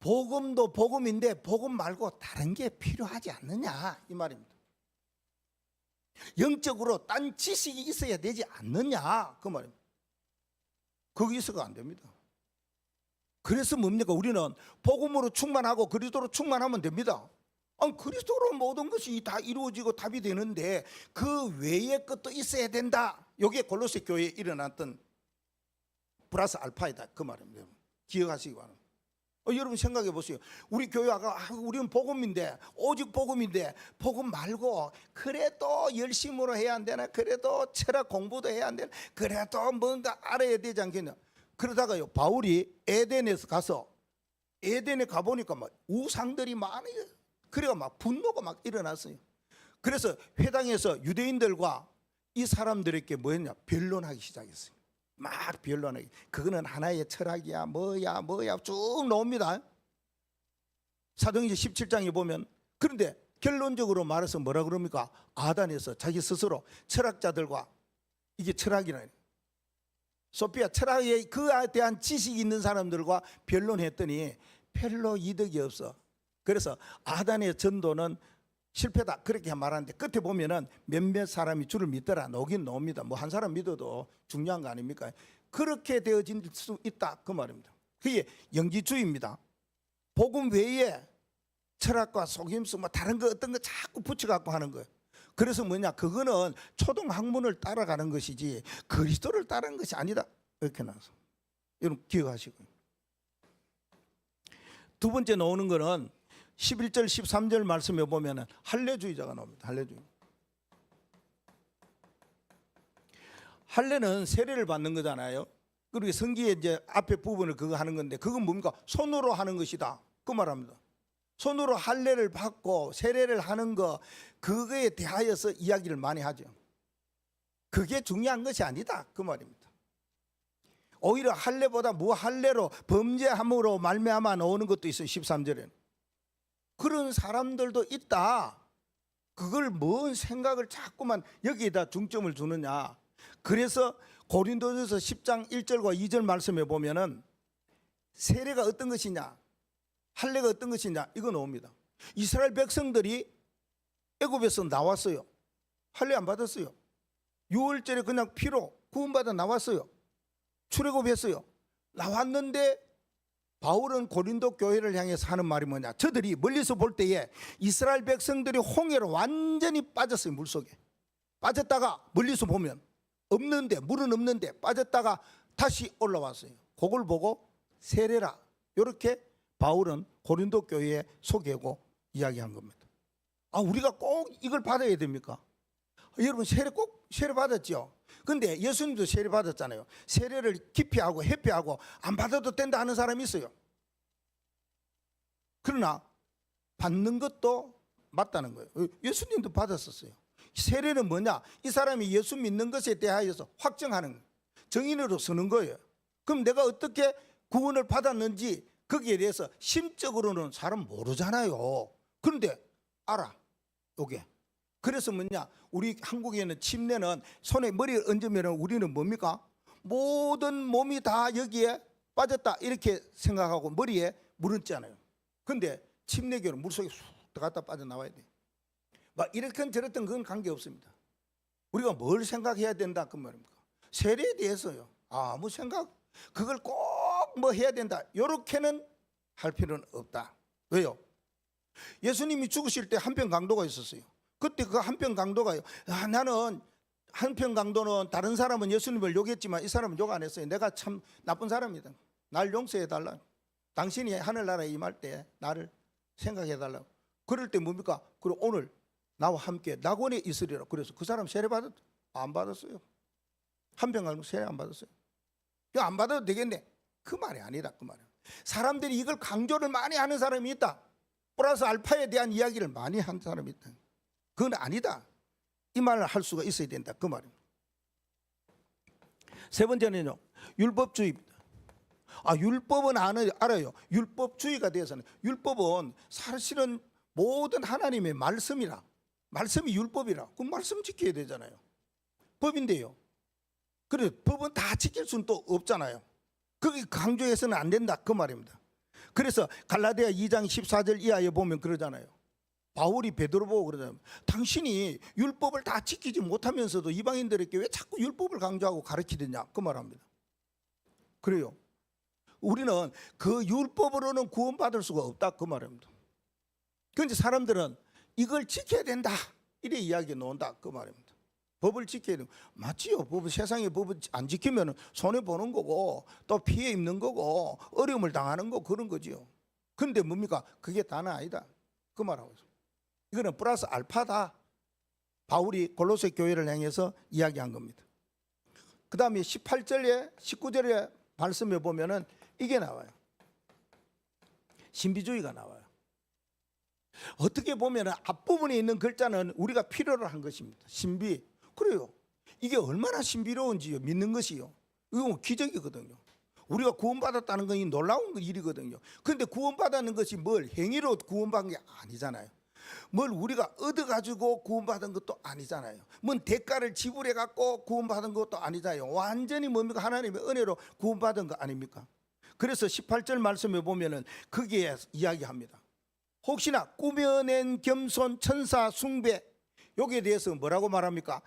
Speaker 1: 복음도 복음인데 복음 말고 다른 게 필요하지 않느냐 이 말입니다. 영적으로 딴 지식이 있어야 되지 않느냐 그 말입니다. 그게 있어가 안 됩니다. 그래서 뭡니까? 우리는 복음으로 충만하고 그리스도로 충만하면 됩니다. 그리스도로 모든 것이 다 이루어지고 답이 되는데 그 외의 것도 있어야 된다. 이게 골로새 교회에 일어났던 플러스 알파이다 그 말입니다. 기억하시기 바랍니다. 여러분 생각해 보세요. 우리 교회가 우리는 복음인데 오직 복음인데 복음 말고 그래도 열심으로 해야 안 되나, 그래도 철학 공부도 해야 안 되나, 그래도 뭔가 알아야 되지 않겠냐. 그러다가요 바울이 에덴에서 가서 에덴에 가보니까 막 우상들이 많아요. 그래가 막 분노가 막 일어났어요. 그래서 회당에서 유대인들과 이 사람들에게 뭐였냐, 변론하기 시작했어요. 막 변론하기. 그거는 하나의 철학이야 뭐야 쭉 나옵니다. 사도행전 17장에 보면. 그런데 결론적으로 말해서 뭐라 그럽니까? 아단에서 자기 스스로 철학자들과, 이게 철학이라, 소피아 철학에 그에 대한 지식이 있는 사람들과 변론했더니 별로 이득이 없어. 그래서 아단의 전도는 실패다 그렇게 말하는데 끝에 보면은 몇몇 사람이 주를 믿더라 나오긴 나옵니다. 뭐 한 사람 믿어도 중요한 거 아닙니까? 그렇게 되어질 수 있다 그 말입니다. 그게 영지주의입니다. 복음 외에 철학과 속임수 뭐 다른 거 어떤 거 자꾸 붙여갖고 하는 거예요. 그래서 뭐냐, 그거는 초등 학문을 따라가는 것이지 그리스도를 따르는 것이 아니다 이렇게 나와서 여러분 기억하시고요. 두 번째 나오는 거는 11절 13절 말씀에 보면 할례주의자가 나옵니다. 할례주의. 할례는 세례를 받는 거잖아요. 그리고 성기에 이제 앞에 부분을 그거 하는 건데 그건 뭡니까? 손으로 하는 것이다 그 말합니다. 손으로 할례를 받고 세례를 하는 거, 그거에 대하여서 이야기를 많이 하죠. 그게 중요한 것이 아니다 그 말입니다. 오히려 할례보다 무할례로 범죄함으로 말미암아 나오는 것도 있어요. 13절에는 그런 사람들도 있다. 그걸 뭔 생각을 자꾸만 여기에다 중점을 두느냐. 그래서 고린도전서 10장 1절과 2절 말씀에 보면은 세례가 어떤 것이냐, 할례가 어떤 것이냐, 이거 나옵니다. 이스라엘 백성들이 애굽에서 나왔어요. 할례 안 받았어요. 6월절에 그냥 피로 구원받아 나왔어요. 출애굽했어요. 나왔는데 바울은 고린도 교회를 향해서 하는 말이 뭐냐, 저들이 멀리서 볼 때에 이스라엘 백성들이 홍해로 완전히 빠졌어요. 물속에 빠졌다가 멀리서 보면 없는데, 물은 없는데 빠졌다가 다시 올라왔어요. 그걸 보고 세례라, 이렇게 바울은 고린도 교회에 소개하고 이야기한 겁니다. 우리가 꼭 이걸 받아야 됩니까? 여러분 세례 꼭 세례 받았죠? 근데 예수님도 세례 받았잖아요. 세례를 기피하고 회피하고 안 받아도 된다 하는 사람이 있어요. 그러나 받는 것도 맞다는 거예요. 예수님도 받았었어요. 세례는 뭐냐? 이 사람이 예수 믿는 것에 대하여서 확정하는, 정인으로 서는 거예요. 그럼 내가 어떻게 구원을 받았는지 거기에 대해서 심적으로는 사람 모르잖아요. 그런데 알아, 요게. 그래서 뭐냐, 우리 한국에는 침례는 손에 머리를 얹으면 우리는 뭡니까? 모든 몸이 다 여기에 빠졌다 이렇게 생각하고 머리에 물 얹잖아요. 근데 침례교는 물속에 쑥 들어갔다 빠져나와야 돼. 막 이렇건 저렇든 그건 관계없습니다. 우리가 뭘 생각해야 된다 그 말입니까? 세례에 대해서요, 아무 생각, 그걸 꼭 뭐 해야 된다 이렇게는 할 필요는 없다. 왜요? 예수님이 죽으실 때 한편 강도가 있었어요. 그때 그 한편 강도가요, 나는 한편 강도는 다른 사람은 예수님을 욕했지만 이 사람은 욕 안 했어요. 내가 참 나쁜 사람이다. 날 용서해 달라. 당신이 하늘나라에 임할 때 나를 생각해 달라고. 그럴 때 뭡니까? 그리고 오늘 나와 함께 낙원에 있으리라. 그래서 그 사람 세례 안 받았어요. 한편 강도 세례 안 받았어요. 안 받아도 되겠네, 그 말이 아니다. 그 말이에요. 사람들이 이걸 강조를 많이 하는 사람이 있다. 플러스 알파에 대한 이야기를 많이 한 사람이 있다. 그건 아니다, 이 말을 할 수가 있어야 된다. 그 말입니다. 세 번째는요, 율법주의입니다. 율법은 알아요. 율법주의가 되어서는, 율법은 사실은 모든 하나님의 말씀이라, 말씀이 율법이라, 그 말씀 지켜야 되잖아요. 법인데요. 그래, 법은 다 지킬 수는 또 없잖아요. 거기 강조해서는 안 된다 그 말입니다. 그래서 갈라디아 2장 14절 이하에 보면 그러잖아요. 바울이 베드로 보고 그러잖아요. 당신이 율법을 다 지키지 못하면서도 이방인들에게 왜 자꾸 율법을 강조하고 가르치느냐 그 말합니다. 그래요. 우리는 그 율법으로는 구원받을 수가 없다 그 말입니다. 그런데 사람들은 이걸 지켜야 된다 이래 이야기 놓는다 그 말입니다. 법을 지켜야 되고, 맞지요. 법은, 세상의 법을 안 지키면 손해보는 거고 또 피해 입는 거고 어려움을 당하는 거, 그런 거지요. 그런데 뭡니까? 그게 다는 아니다 그 말하고 있습니다. 이거는 플러스 알파다. 바울이 골로새 교회를 향해서 이야기한 겁니다. 그 다음에 18절에 19절에 말씀해 보면은 이게 나와요. 신비주의가 나와요. 어떻게 보면 앞부분에 있는 글자는 우리가 필요로 한 것입니다. 신비. 그래요. 이게 얼마나 신비로운지요. 믿는 것이요. 이건 기적이거든요. 우리가 구원받았다는 건 놀라운 일이거든요. 그런데 구원받았는 것이 뭘 행위로 구원받은 게 아니잖아요. 뭘 우리가 얻어가지고 구원받은 것도 아니잖아요. 뭔 대가를 지불해갖고 구원받은 것도 아니잖아요. 완전히 뭡니까? 하나님의 은혜로 구원받은 거 아닙니까? 그래서 18절 말씀에 보면은 거기에 이야기합니다. 혹시나 꾸며낸 겸손, 천사 숭배, 여기에 대해서 뭐라고 말합니까?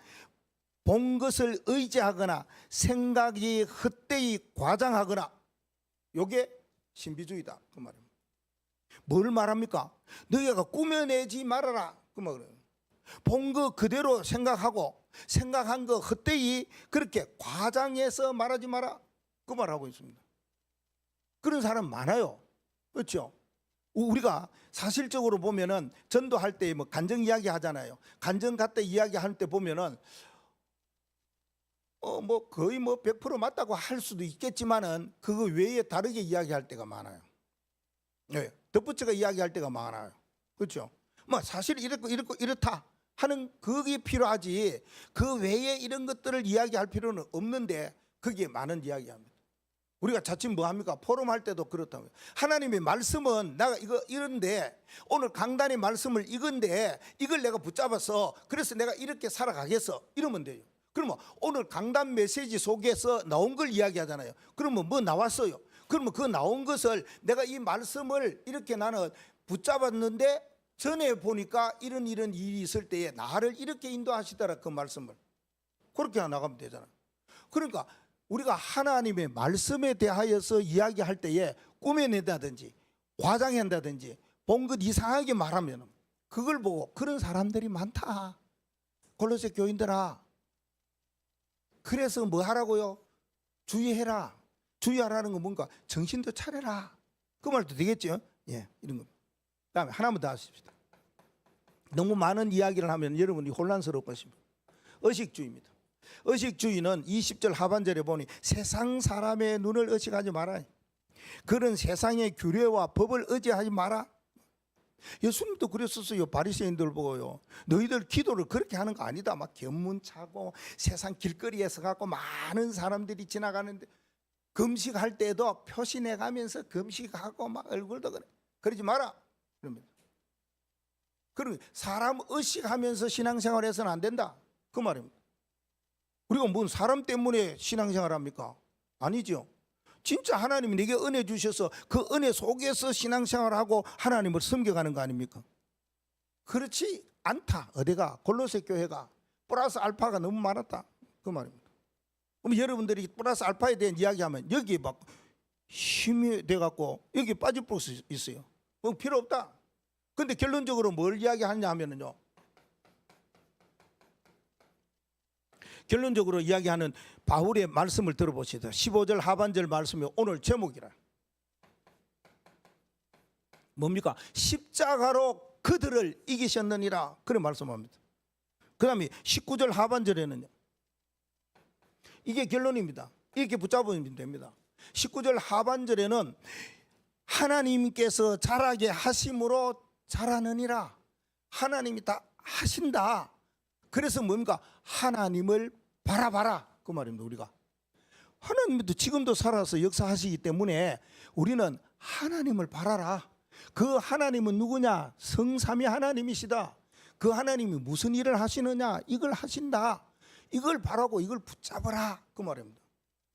Speaker 1: 본 것을 의지하거나 생각이 헛되이 과장하거나, 요게 신비주의다 그 말입니다. 뭘 말합니까? 너희가 꾸며내지 말아라 그 말이에요. 본 거 그대로 생각하고 생각한 거 헛되이 그렇게 과장해서 말하지 마라 그 말하고 있습니다. 그런 사람 많아요. 그렇죠? 우리가 사실적으로 보면은 전도할 때 뭐 간증 이야기 하잖아요. 간증 갔다 이야기 할 때 보면은 뭐 거의 뭐 100% 맞다고 할 수도 있겠지만은 그거 외에 다르게 이야기할 때가 많아요. 네, 덧붙여가 이야기할 때가 많아요. 그렇죠? 뭐 사실 이렇고 이렇다 하는 그게 필요하지, 그 외에 이런 것들을 이야기할 필요는 없는데 거기에 많은 이야기합니다. 우리가 자칫 뭐 합니까? 포럼할 때도 그렇다고요. 하나님의 말씀은 내가 이거 이런데 오늘 강단의 말씀을 이건데 이걸 내가 붙잡아서 그래서 내가 이렇게 살아가겠어 이러면 돼요. 그러면 오늘 강단 메시지 속에서 나온 걸 이야기하잖아요. 그러면 뭐 나왔어요? 그러면 그 나온 것을 내가 이 말씀을 이렇게 나는 붙잡았는데 전에 보니까 이런 일이 있을 때에 나를 이렇게 인도하시더라. 그 말씀을 그렇게 나가면 되잖아요. 그러니까 우리가 하나님의 말씀에 대하여서 이야기할 때에 꾸며낸다든지 과장한다든지 본 것 이상하게 말하면 그걸 보고 그런 사람들이 많다. 골로새 교인들아, 그래서 뭐 하라고요? 주의해라. 주의하라는 건 뭔가 정신도 차려라. 그 말도 되겠죠? 예, 이런 거. 다음에 하나만 더 하십시다. 너무 많은 이야기를 하면 여러분이 혼란스러울 것입니다. 의식주의입니다. 의식주의는 20절 하반절에 보니 세상 사람의 눈을 의식하지 마라. 그런 세상의 규례와 법을 의지하지 마라. 예수님도 그랬었어요. 바리새인들 보고요. 너희들 기도를 그렇게 하는 거 아니다. 막 견문차고 세상 길거리에서 갖고 많은 사람들이 지나가는데 금식할 때도 표시내 가면서 금식하고 막 얼굴도 그래. 그러지 마라. 그럽니다. 그리고 사람 의식하면서 신앙생활 해서는 안 된다. 그 말입니다. 우리가 뭔 사람 때문에 신앙생활 합니까? 아니죠. 진짜 하나님이 내게 은혜 주셔서 그 은혜 속에서 신앙생활하고 하나님을 섬겨가는 거 아닙니까? 그렇지 않다. 어디가? 골로새 교회가 플러스 알파가 너무 많았다. 그 말입니다. 그럼 여러분들이 플러스 알파에 대한 이야기하면 여기에 막 힘이 돼갖고 여기 빠질 수 있어요. 그럼 필요 없다. 근데 결론적으로 뭘 이야기하냐 하면은요, 결론적으로 이야기하는 바울의 말씀을 들어보시다. 15절 하반절 말씀이 오늘 제목이라. 뭡니까? 십자가로 그들을 이기셨느니라. 그런 말씀합니다. 그 다음에 19절 하반절에는요, 이게 결론입니다. 이렇게 붙잡으면 됩니다. 19절 하반절에는 하나님께서 잘하게 하심으로 잘하느니라. 하나님이 다 하신다. 그래서 뭡니까? 하나님을 바라봐라. 그 말입니다. 우리가 하나님도 지금도 살아서 역사하시기 때문에 우리는 하나님을 바라라. 그 하나님은 누구냐? 성삼위 하나님이시다. 그 하나님이 무슨 일을 하시느냐? 이걸 하신다. 이걸 바라고 이걸 붙잡아라. 그 말입니다.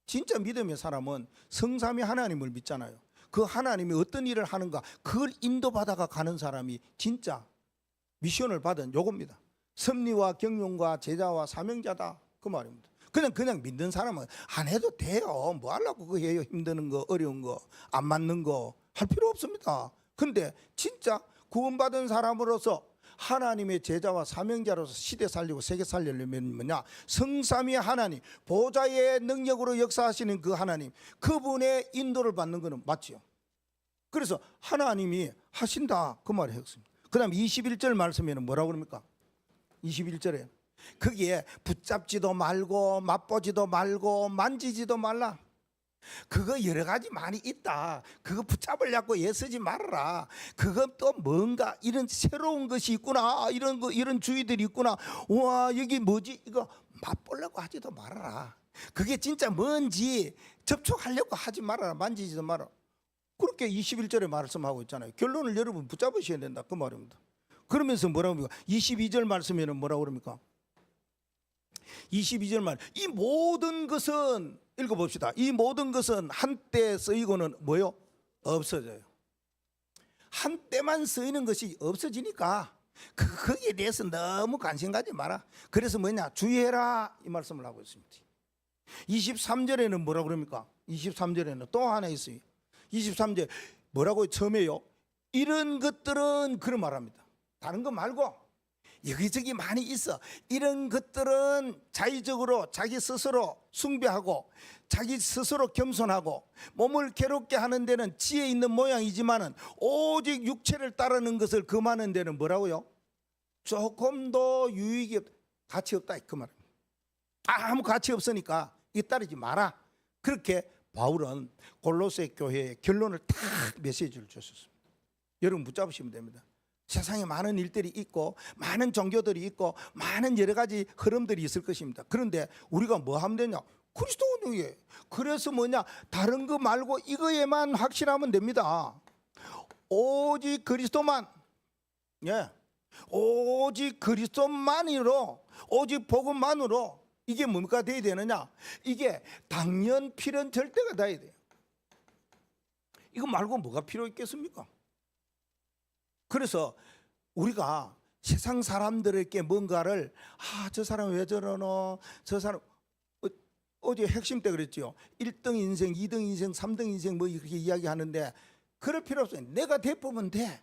Speaker 1: 진짜 믿음의 사람은 성삼위 하나님을 믿잖아요. 그 하나님이 어떤 일을 하는가 그걸 인도받아가 가는 사람이 진짜 미션을 받은 요겁니다. 섭리와 경륜과 제자와 사명자다. 그 말입니다. 그냥 믿는 사람은 안 해도 돼요. 뭐 하려고 그거 해요. 힘드는 거 어려운 거 안 맞는 거 할 필요 없습니다. 근데 진짜 구원받은 사람으로서 하나님의 제자와 사명자로서 시대 살리고 세계 살리려면 뭐냐? 성삼위 하나님 보좌의 능력으로 역사하시는 그 하나님 그분의 인도를 받는 것은 맞지요. 그래서 하나님이 하신다 그 말을 했습니다. 그 다음 21절 말씀에는 뭐라고 그럽니까? 21절에 거기에 붙잡지도 말고 맛보지도 말고 만지지도 말라. 그거 여러 가지 많이 있다. 그거 붙잡으려고 애쓰지 말아라. 그거 또 뭔가 이런 새로운 것이 있구나. 이런 거 이런 주의들이 있구나. 와 여기 뭐지? 이거 맛보려고 하지도 말아라. 그게 진짜 뭔지 접촉하려고 하지 말아라. 만지지도 말아라. 그렇게 21절에 말씀하고 있잖아요. 결론을 여러분 붙잡으셔야 된다 그 말입니다. 그러면서 뭐라고 합니까? 22절 말씀에는 뭐라고 그럽니까? 22절 말 이 모든 것은 읽어봅시다. 이 모든 것은 한때 쓰이고는 뭐요? 없어져요. 한때만 쓰이는 것이 없어지니까 거기에 대해서 너무 관심 가지 마라. 그래서 뭐냐? 주의해라 이 말씀을 하고 있습니다. 23절에는 뭐라고 그럽니까? 23절에는 또 하나 있어요. 23절 뭐라고 처음에요? 이런 것들은 그런 말합니다. 다른 거 말고 여기저기 많이 있어. 이런 것들은 자의적으로 자기 스스로 숭배하고 자기 스스로 겸손하고 몸을 괴롭게 하는 데는 지혜 있는 모양이지만은 오직 육체를 따르는 것을 금하는 데는 뭐라고요? 조금도 유익이 가치 없다 그 말입니다. 아무 가치 없으니까 이 따르지 마라. 그렇게 바울은 골로새 교회의 결론을 딱 메시지를 줬었습니다. 여러분 붙잡으시면 됩니다. 세상에 많은 일들이 있고 많은 종교들이 있고 많은 여러 가지 흐름들이 있을 것입니다. 그런데 우리가 뭐 하면 되냐? 그리스도인이에요. 그래서 뭐냐, 다른 거 말고 이거에만 확신하면 됩니다. 오직 그리스도만, 예, 오직 그리스도만으로, 오직 복음만으로 이게 뭡니까 돼야 되느냐? 이게 당연 필연 절대가 돼야 돼요. 이거 말고 뭐가 필요 있겠습니까? 그래서 우리가 세상 사람들에게 뭔가를 저 사람 왜 저러노, 저 사람 어제 핵심 때 그랬죠. 1등 인생, 2등 인생, 3등 인생 뭐 이렇게 이야기하는데 그럴 필요 없어요. 내가 대보면 돼.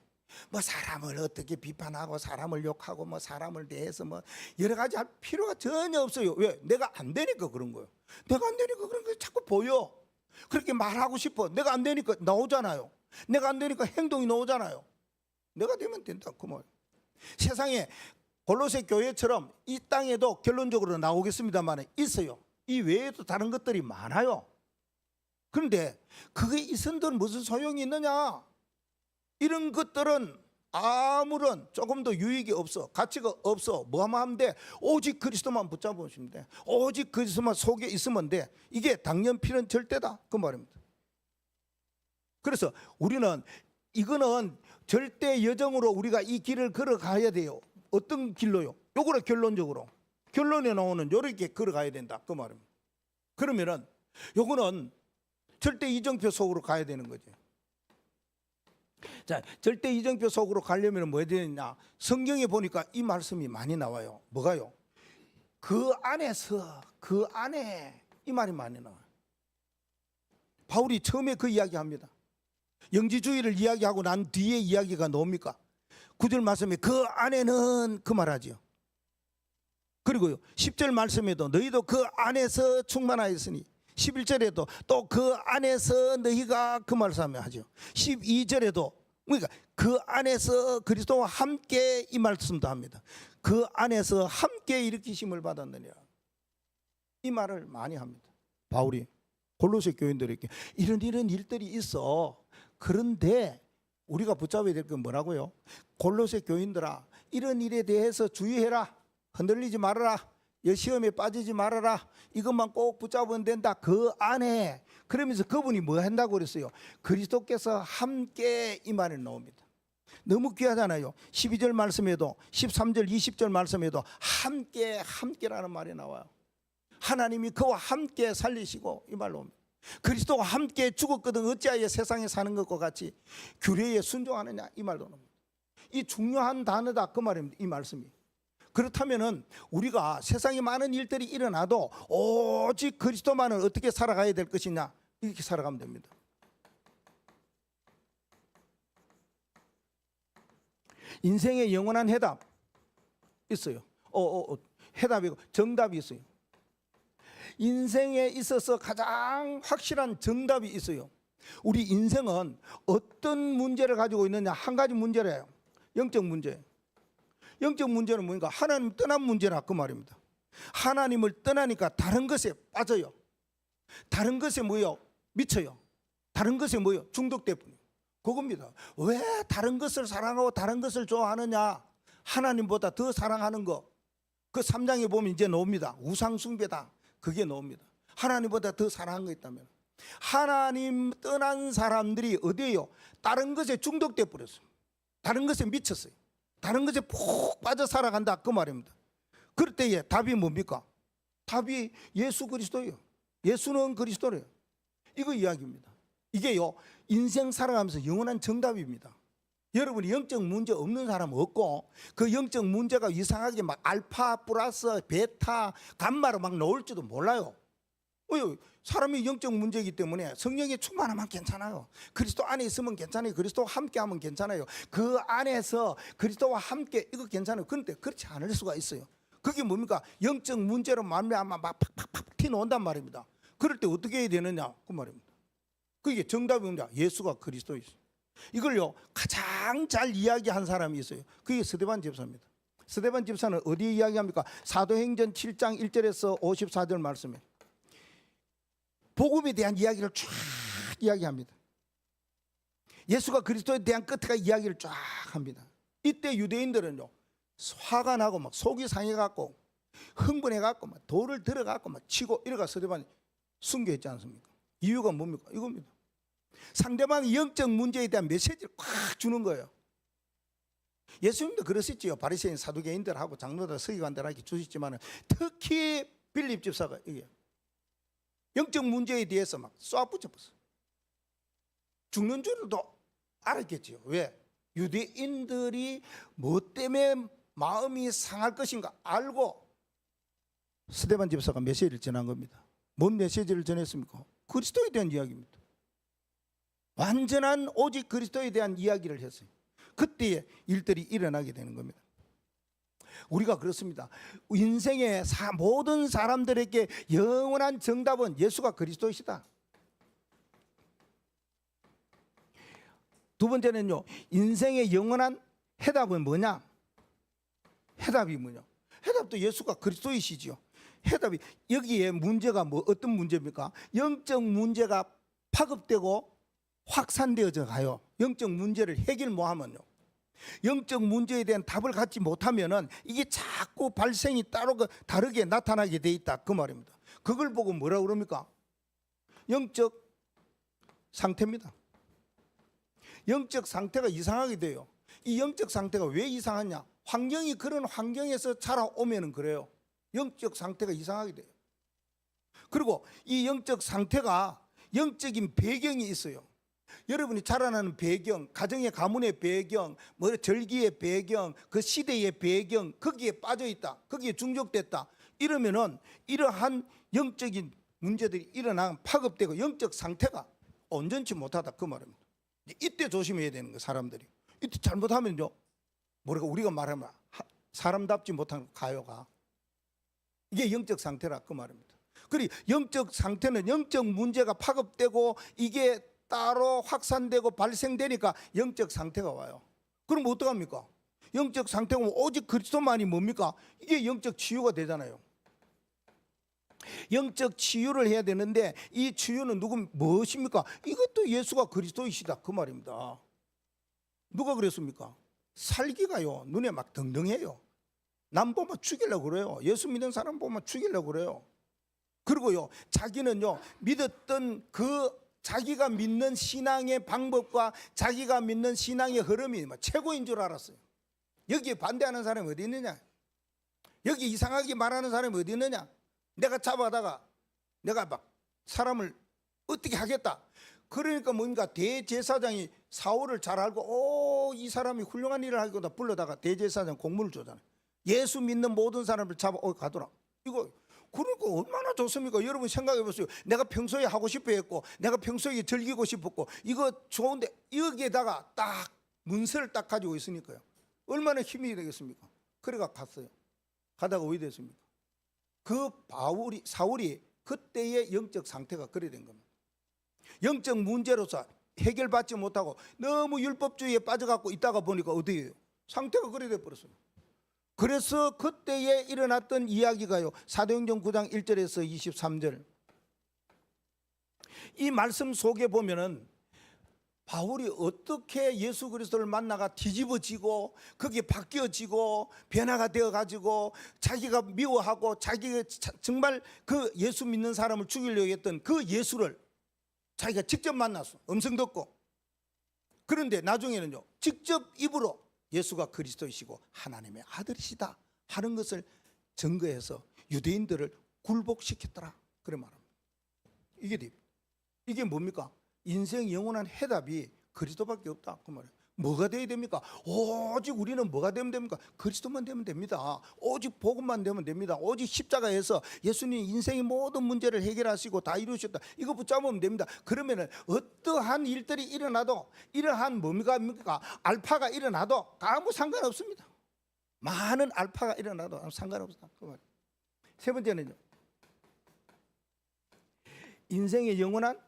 Speaker 1: 뭐 사람을 어떻게 비판하고 사람을 욕하고 뭐 사람을 대해서 뭐 여러 가지 할 필요가 전혀 없어요. 왜? 내가 안 되니까 그런 거예요. 내가 안 되니까 그런 거 자꾸 보여. 그렇게 말하고 싶어. 내가 안 되니까 나오잖아요. 내가 안 되니까 행동이 나오잖아요. 내가 되면 된다 그 말. 세상에 골로새 교회처럼 이 땅에도 결론적으로 나오겠습니다만 있어요. 이 외에도 다른 것들이 많아요. 그런데 그게 있은들 무슨 소용이 있느냐? 이런 것들은 아무런 조금 더 유익이 없어, 가치가 없어. 뭐만 하면 돼? 오직 그리스도만 붙잡으시면 돼. 오직 그리스도만 속에 있으면 돼. 이게 당연 필연 절대다 그 말입니다. 그래서 우리는 이거는 절대 여정으로 우리가 이 길을 걸어가야 돼요. 어떤 길로요? 요거를 결론적으로 결론에 나오는 요렇게 걸어가야 된다 그 말입니다. 그러면은 요거는 절대 이정표 속으로 가야 되는 거죠. 자, 절대 이정표 속으로 가려면 뭐 해야 되느냐? 성경에 보니까 이 말씀이 많이 나와요. 뭐가요? 그 안에서, 그 안에, 이 말이 많이 나와요. 바울이 처음에 그 이야기합니다. 영지주의를 이야기하고 난 뒤에 이야기가 나옵니까? 9절 말씀에 그 안에는 그 말하지요. 그리고요 10절 말씀에도 너희도 그 안에서 충만하였으니, 11절에도 또 그 안에서 너희가 그 말씀을 하죠. 12절에도 그러니까 그 안에서 그리스도와 함께 이 말씀도 합니다. 그 안에서 함께 일으키심을 받았느니라. 이 말을 많이 합니다. 바울이 골로새 교인들에게 이런 일들이 있어. 그런데 우리가 붙잡아야 될 건 뭐라고요? 골로새 교인들아, 이런 일에 대해서 주의해라. 흔들리지 말아라. 시험에 빠지지 말아라. 이것만 꼭 붙잡으면 된다. 그 안에. 그러면서 그분이 뭐 한다고 그랬어요? 그리스도께서 함께 이 말이 나옵니다. 너무 귀하잖아요. 12절 말씀에도 13절 20절 말씀에도 함께라는 말이 나와요. 하나님이 그와 함께 살리시고 이 말로 옵니다. 그리스도와 함께 죽었거든 어찌하여 세상에 사는 것과 같이 규례에 순종하느냐 이 말도 나옵니다. 이 중요한 단어다 그 말입니다. 이 말씀이. 그렇다면은 우리가 세상에 많은 일들이 일어나도 오직 그리스도만을 어떻게 살아가야 될 것이냐, 이렇게 살아가면 됩니다. 인생의 영원한 해답 있어요. 해답이고 정답이 있어요. 인생에 있어서 가장 확실한 정답이 있어요. 우리 인생은 어떤 문제를 가지고 있느냐, 한 가지 문제래요. 영적 문제. 영적 문제는 뭐니까 하나님 떠난 문제라 그 말입니다. 하나님을 떠나니까 다른 것에 빠져요. 다른 것에 뭐요? 미쳐요. 다른 것에 뭐요? 중독돼 버려요. 그겁니다. 왜 다른 것을 사랑하고 다른 것을 좋아하느냐? 하나님보다 더 사랑하는 거. 그 3장에 보면 이제 나옵니다. 우상 숭배다. 그게 나옵니다. 하나님보다 더 사랑한 거 있다면. 하나님 떠난 사람들이 어디에요? 다른 것에 중독돼 버렸어요. 다른 것에 미쳤어요. 다른 것에 푹 빠져 살아간다 그 말입니다. 그럴 때에 답이 뭡니까? 답이 예수 그리스도예요. 예수는 그리스도래요. 이거 이야기입니다. 이게요 인생 살아가면서 영원한 정답입니다. 여러분이 영적 문제 없는 사람은 없고, 그 영적 문제가 이상하게 막 알파 플러스 베타 감마로 막 나올지도 몰라요. 사람이 영적 문제이기 때문에 성령의 충만하면 괜찮아요. 그리스도 안에 있으면 괜찮아요. 그리스도와 함께 하면 괜찮아요. 그 안에서 그리스도와 함께 이거 괜찮아요. 그런데 그렇지 않을 수가 있어요. 그게 뭡니까? 영적 문제로 말미암아 막 팍팍팍 튀어나온단 말입니다. 그럴 때 어떻게 해야 되느냐 그 말입니다. 그게 정답이 뭡니까? 예수가 그리스도이시죠. 이걸요 가장 잘 이야기한 사람이 있어요. 그게 스데반 집사입니다. 스데반 집사는 어디에 이야기합니까? 사도행전 7장 1절에서 54절 말씀에 복음에 대한 이야기를 쫙 이야기합니다. 예수가 그리스도에 대한 끝에 이야기를 쫙 합니다. 이때 유대인들은요 화가 나고 막 속이 상해갖고 흥분해갖고 막 돌을 들어갖고 막 치고 이래가 스데반이 숨겨 있지 않습니까? 이유가 뭡니까? 이겁니다. 상대방의 영적 문제에 대한 메시지를 꽉 주는 거예요. 예수님도 그러셨지요. 바리새인 사두개인들하고 장로들 서기관들에게 주셨지만 특히 빌립 집사가 이게 영적 문제에 대해서 막 쏴붙여봤어요. 죽는 줄도 알았겠지요. 왜? 유대인들이 뭐 때문에 마음이 상할 것인가 알고 스데반 집사가 메시지를 전한 겁니다. 뭔 메시지를 전했습니까? 그리스도에 대한 이야기입니다. 완전한 오직 그리스도에 대한 이야기를 했어요. 그때에 일들이 일어나게 되는 겁니다. 우리가 그렇습니다. 인생의 모든 사람들에게 영원한 정답은 예수가 그리스도이시다. 두 번째는요, 인생의 영원한 해답은 뭐냐? 해답이 뭐냐? 해답도 예수가 그리스도이시죠. 해답이 여기에 문제가 뭐 어떤 문제입니까? 영적 문제가 파급되고 확산되어져 가요. 영적 문제를 해결 못하면요, 영적 문제에 대한 답을 갖지 못하면은 이게 자꾸 발생이 따로 다르게 나타나게 돼 있다 그 말입니다. 그걸 보고 뭐라 그럽니까? 영적 상태입니다. 영적 상태가 이상하게 돼요. 이 영적 상태가 왜 이상하냐? 환경이 그런 환경에서 자라오면은 그래요. 영적 상태가 이상하게 돼요. 그리고 이 영적 상태가 영적인 배경이 있어요. 여러분이 자라나는 배경, 가정의 가문의 배경, 뭐 절기의 배경, 그 시대의 배경, 거기에 빠져 있다, 거기에 중독됐다 이러면은 이러한 영적인 문제들이 일어나면 파급되고 영적 상태가 온전치 못하다 그 말입니다. 이때 조심해야 되는 거예요. 사람들이 이때 잘못하면요, 뭐랄까 우리가 말하면 사람답지 못한 가요가 이게 영적 상태라 그 말입니다. 그리고 영적 상태는 영적 문제가 파급되고 이게 따로 확산되고 발생되니까 영적 상태가 와요. 그럼 어떡합니까? 영적 상태가 오직 그리스도만이 뭡니까? 이게 영적 치유가 되잖아요. 영적 치유를 해야 되는데 이 치유는 무엇입니까? 이것도 예수가 그리스도이시다 그 말입니다. 누가 그랬습니까? 살기가요 눈에 막 등등해요. 남 보면 죽이려고 그래요. 예수 믿는 사람 보면 죽이려고 그래요. 그리고요, 자기는요 믿었던 그 자기가 믿는 신앙의 방법과 자기가 믿는 신앙의 흐름이 최고인 줄 알았어요. 여기에 반대하는 사람이 어디 있느냐? 여기 이상하게 말하는 사람이 어디 있느냐? 내가 잡아다가 내가 막 사람을 어떻게 하겠다. 그러니까 뭡니까? 대제사장이 사울을 잘 알고 이 사람이 훌륭한 일을 하겠다 불러다가 대제사장 공문을 주잖아요. 예수 믿는 모든 사람을 잡아 가더라. 이거 그러니까 얼마나 좋습니까? 여러분 생각해 보세요. 내가 평소에 하고 싶어 했고 내가 평소에 즐기고 싶었고 이거 좋은데 여기에다가 딱 문서를 딱 가지고 있으니까요, 얼마나 힘이 되겠습니까? 그래가 갔어요. 가다가 왜 됐습니까? 그 사울이 그때의 영적 상태가 그래 된 겁니다. 영적 문제로서 해결받지 못하고 너무 율법주의에 빠져갖고 있다가 보니까 어디예요? 상태가 그래 돼 버렸어요. 그래서 그때에 일어났던 이야기가요, 사도행전 9장 1절에서 23절 이 말씀 속에 보면은 바울이 어떻게 예수 그리스도를 만나가 뒤집어지고 그게 바뀌어지고 변화가 되어가지고 자기가 미워하고 자기가 정말 그 예수 믿는 사람을 죽이려고 했던 그 예수를 자기가 직접 만났어. 음성 듣고. 그런데 나중에는요, 직접 입으로 예수가 그리스도이시고 하나님의 아들이시다 하는 것을 증거해서 유대인들을 굴복시켰더라 그래 말합니다. 이게 뭡니까? 인생 영원한 해답이 그리스도밖에 없다 그 말이에요. 뭐가 되어야 됩니까? 오직 우리는 뭐가 되면 됩니까? 그리스도만 되면 됩니다. 오직 복음만 되면 됩니다. 오직 십자가에서 예수님 인생의 모든 문제를 해결하시고 다 이루셨다, 이거 붙잡으면 됩니다. 그러면은 어떠한 일들이 일어나도 이러한 뭡니까? 알파가 일어나도 아무 상관없습니다. 많은 알파가 일어나도 아무 상관없다 그 말이에요. 세 번째는요, 인생의 영원한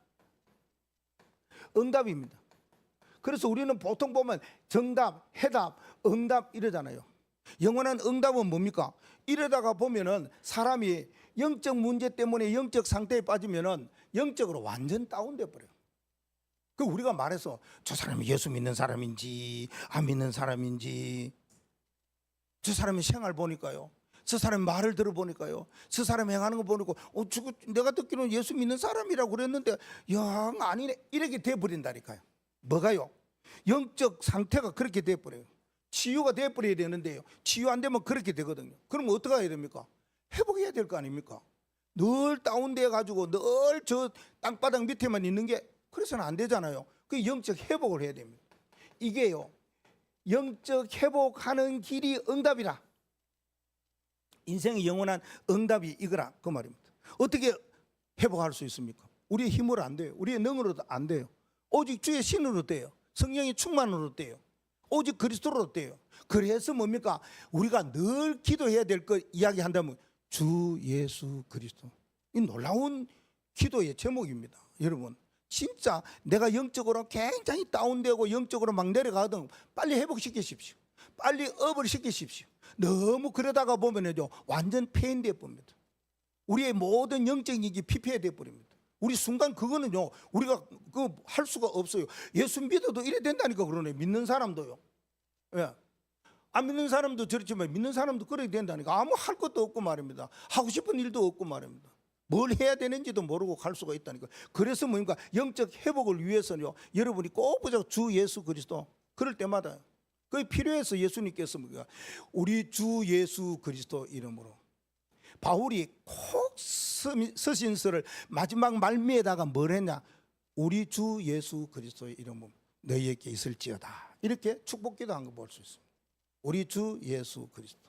Speaker 1: 응답입니다. 그래서 우리는 보통 보면 정답, 해답, 응답 이러잖아요. 영원한 응답은 뭡니까? 이러다가 보면은 사람이 영적 문제 때문에 영적 상태에 빠지면은 영적으로 완전 다운돼 버려요. 그 우리가 말해서 저 사람이 예수 믿는 사람인지 안 믿는 사람인지 저 사람의 생활 보니까요 저 사람 말을 들어보니까요, 저 사람 행하는 거 보니까 저거 내가 듣기로는 예수 믿는 사람이라고 그랬는데 영 아니네, 이렇게 돼버린다니까요. 뭐가요? 영적 상태가 그렇게 돼버려요. 치유가 돼버려야 되는데요, 치유 안 되면 그렇게 되거든요. 그럼 어떻게 해야 됩니까? 회복해야 될 거 아닙니까? 늘 다운돼 가지고 늘 저 땅바닥 밑에만 있는 게, 그래서는 안 되잖아요. 그 영적 회복을 해야 됩니다. 이게요, 영적 회복하는 길이 응답이라. 인생의 영원한 응답이 이거라, 그 말입니다. 어떻게 회복할 수 있습니까? 우리의 힘으로 안 돼요. 우리의 능으로도 안 돼요. 오직 주의 신으로 돼요. 성령의 충만으로 돼요. 오직 그리스도로 돼요. 그래서 뭡니까? 우리가 늘 기도해야 될 것 이야기한다면 주 예수 그리스도. 이 놀라운 기도의 제목입니다. 여러분, 진짜 내가 영적으로 굉장히 다운되고 영적으로 막 내려가든 빨리 회복시키십시오. 빨리 업을 시키십시오. 너무 그러다가 보면요, 완전 폐인되어 봅니다. 우리의 모든 영적인 게 피폐되어 버립니다. 우리 순간 그거는요, 우리가 그 할 수가 없어요. 예수 믿어도 이래 된다니까. 그러네. 믿는 사람도요. 예. 안 믿는 사람도 저렇지만 믿는 사람도 그래야 된다니까. 아무 할 것도 없고 말입니다. 하고 싶은 일도 없고 말입니다. 뭘 해야 되는지도 모르고 갈 수가 있다니까. 그래서 뭡니까? 영적 회복을 위해서는요, 여러분이 꼭 보자. 주 예수 그리스도. 그럴 때마다 그게 필요해서 예수님께서 뭡니까? 우리 주 예수 그리스도 이름으로. 바울이 꼭 서신서를 마지막 말미에다가 뭘 했냐? 우리 주 예수 그리스도의 이름으로 너희에게 있을지어다. 이렇게 축복기도 한 거 볼 수 있습니다. 우리 주 예수 그리스도.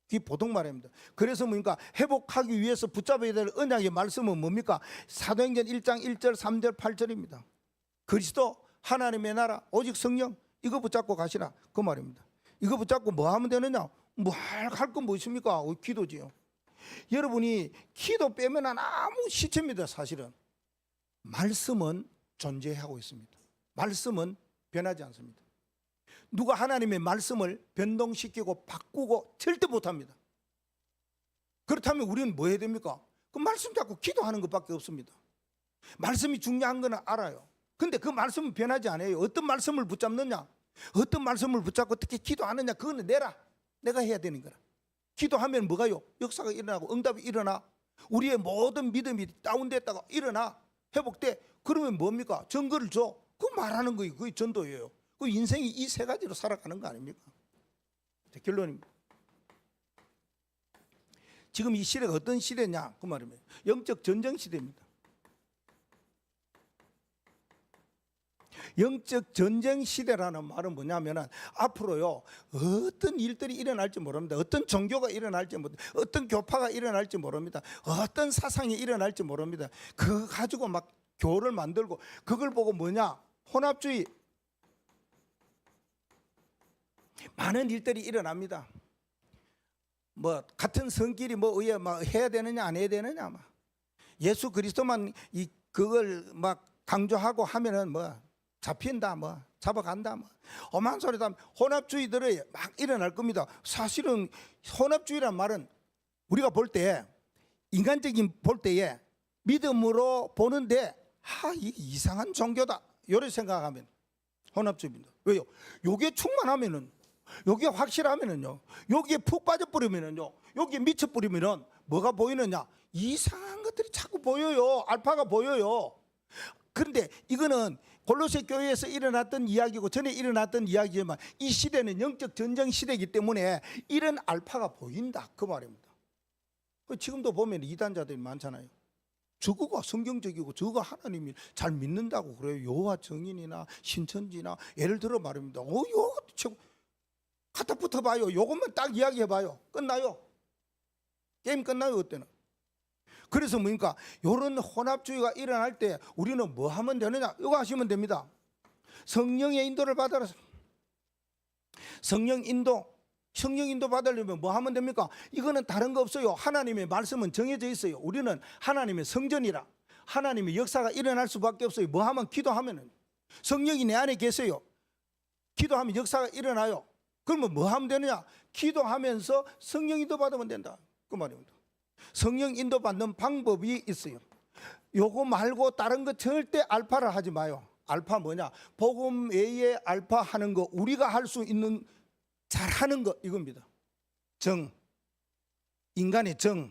Speaker 1: 그게 보통 말입니다. 그래서 뭡니까? 회복하기 위해서 붙잡아야 될 언약의 말씀은 뭡니까? 사도행전 1장 1절 3절 8절입니다. 그리스도, 하나님의 나라, 오직 성령, 이거 붙잡고 가시라, 그 말입니다. 이거 붙잡고 뭐 하면 되느냐? 뭐 할 건 무엇입니까? 기도지요. 여러분이 기도 빼면 아무 시체입니다. 사실은 말씀은 존재하고 있습니다. 말씀은 변하지 않습니다. 누가 하나님의 말씀을 변동시키고 바꾸고 절대 못합니다. 그렇다면 우리는 뭐 해야 됩니까? 그 말씀 잡고 기도하는 것밖에 없습니다. 말씀이 중요한 거는 알아요. 근데 그 말씀은 변하지 않아요. 어떤 말씀을 붙잡느냐, 어떤 말씀을 붙잡고 어떻게 기도하느냐, 그거는 내가 해야 되는 거라. 기도하면 뭐가요? 역사가 일어나고 응답이 일어나. 우리의 모든 믿음이 다운됐다가 일어나, 회복돼. 그러면 뭡니까? 증거를 줘. 그 말하는 거예요. 그게 전도예요. 그 인생이 이 세 가지로 살아가는 거 아닙니까? 결론입니다. 지금 이 시대가 어떤 시대냐, 그 말입니다. 영적 전쟁 시대입니다. 영적 전쟁 시대라는 말은 뭐냐면은 앞으로요, 어떤 일들이 일어날지 모릅니다. 어떤 종교가 일어날지 모릅니다. 어떤 교파가 일어날지 모릅니다. 어떤 사상이 일어날지 모릅니다. 그거 가지고 막 교를 만들고 그걸 보고 뭐냐, 혼합주의, 많은 일들이 일어납니다. 뭐 같은 성끼리 뭐 의해 막 해야 되느냐 안 해야 되느냐, 막 예수 그리스도만 그걸 막 강조하고 하면은 뭐 잡힌다, 뭐 잡아간다, 뭐 엄한 소리다. 혼합주의들이 막 일어날 겁니다. 사실은 혼합주의란 말은 우리가 볼 때, 인간적인 볼 때에 믿음으로 보는데 이 이상한 종교다, 이렇게 생각하면 혼합주의입니다. 왜요? 요게 충만하면은, 요게 확실하면은요, 여기에 푹 빠져버리면은요, 여기에 미쳐버리면은 뭐가 보이느냐? 이상한 것들이 자꾸 보여요. 알파가 보여요. 그런데 이거는 골로새 교회에서 일어났던 이야기고 전에 일어났던 이야기지만 이 시대는 영적 전쟁 시대이기 때문에 이런 알파가 보인다, 그 말입니다. 지금도 보면 이단자들이 많잖아요. 저거가 성경적이고 저거 하나님이 잘 믿는다고 그래요. 여호와 증인이나 신천지나, 예를 들어 말입니다. 요거 갖다 붙어봐요. 요것만 딱 이야기해봐요. 끝나요. 게임 끝나요, 그때는. 그래서 뭡니까? 이런 혼합주의가 일어날 때 우리는 뭐 하면 되느냐? 이거 하시면 됩니다. 성령의 인도를 받아라. 성령 인도 받으려면 뭐 하면 됩니까? 이거는 다른 거 없어요. 하나님의 말씀은 정해져 있어요. 우리는 하나님의 성전이라 하나님의 역사가 일어날 수밖에 없어요. 뭐 하면? 기도하면은. 성령이 내 안에 계세요. 기도하면 역사가 일어나요. 그러면 뭐 하면 되느냐? 기도하면서 성령 인도 받으면 된다, 그 말입니다. 성령 인도 받는 방법이 있어요. 요거 말고 다른 거 절대 알파를 하지 마요. 알파 뭐냐? 복음 외에 알파 하는 거, 우리가 할 수 있는 잘하는 거, 이겁니다. 정, 인간의 정,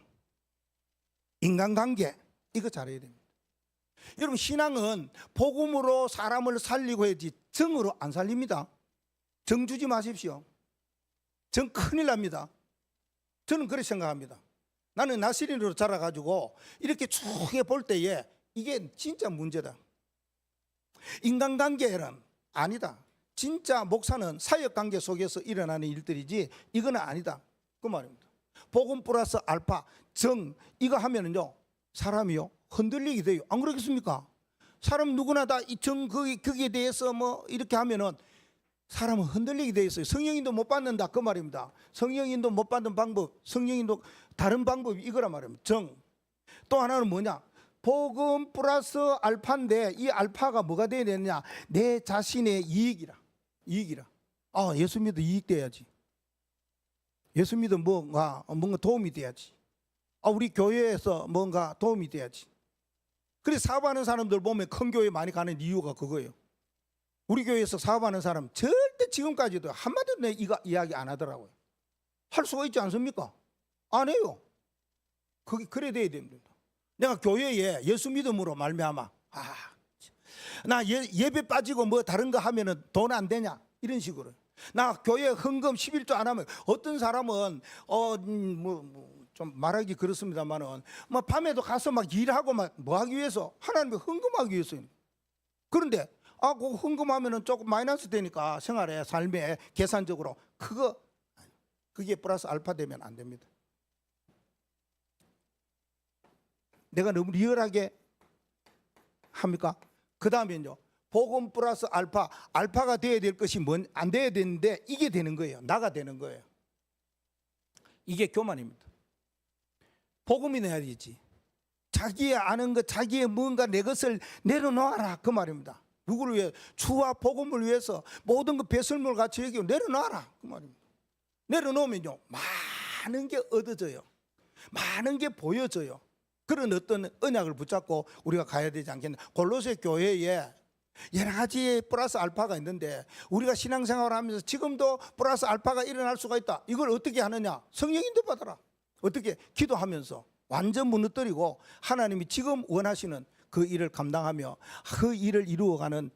Speaker 1: 인간관계 이거 잘해야 됩니다. 여러분 신앙은 복음으로 사람을 살리고 해야지 정으로 안 살립니다. 정 주지 마십시오. 정 큰일 납니다. 저는 그렇게 생각합니다. 나는 나시린으로 자라가지고 이렇게 쭉 볼 때에 이게 진짜 문제다. 인간관계는 아니다. 진짜 목사는 사역관계 속에서 일어나는 일들이지 이거는 아니다. 그 말입니다. 복음 플러스 알파 정 이거 하면은요 사람이요 흔들리게 돼요. 안 그렇겠습니까? 사람 누구나 다 이 정 거기에 대해서 뭐 이렇게 하면은 사람은 흔들리게 돼 있어요. 성령인도 못 받는다 그 말입니다. 성령인도 못 받는 방법, 성령인도 다른 방법이 이거란 말입니다. 정. 또 하나는 뭐냐? 복음 플러스 알파인데 이 알파가 뭐가 돼야 되느냐? 내 자신의 이익이라. 아 예수 믿어 이익 돼야지. 예수 믿어 뭔가 도움이 돼야지. 아 우리 교회에서 뭔가 도움이 돼야지. 그래서 사업하는 사람들 보면 큰 교회 많이 가는 이유가 그거예요. 우리 교회에서 사업하는 사람 절대 지금까지도 한마디도 내 이야기 안 하더라고요. 할 수가 있지 않습니까? 안 해요. 그게 그래 돼야 됩니다. 내가 교회에 예수 믿음으로 말미암아 나 예배 빠지고 뭐 다른 거 하면은 돈 안 되냐 이런 식으로 나 교회 헌금 11조 안 하면 어떤 사람은 좀 말하기 그렇습니다만은 뭐 밤에도 가서 막 일하고 막 뭐 하기 위해서 하나님의 헌금하기 위해서 그런데 그 헌금하면은 조금 마이너스 되니까 생활에 삶에 계산적으로 그게 플러스 알파 되면 안 됩니다. 내가 너무 리얼하게 합니까? 그 다음에요 복음 플러스 알파가 돼야 될 것이 안 돼야 되는데 이게 되는 거예요. 나가 되는 거예요. 이게 교만입니다. 복음이 내야 되지. 자기의 아는 것, 자기의 뭔가 내 것을 내려놓아라 그 말입니다. 누구를 위해? 주와 복음을 위해서 모든 그 배설물 같이 여기고 내려놔라 그 말입니다. 내려놓으면요 많은 게 얻어져요. 많은 게 보여져요. 그런 어떤 언약을 붙잡고 우리가 가야 되지 않겠나. 골로새 교회에 여러 가지 플러스 알파가 있는데 우리가 신앙생활을 하면서 지금도 플러스 알파가 일어날 수가 있다. 이걸 어떻게 하느냐? 성령인도 받아라. 어떻게? 기도하면서 완전 무너뜨리고 하나님이 지금 원하시는 그 일을 감당하며 그 일을 이루어가는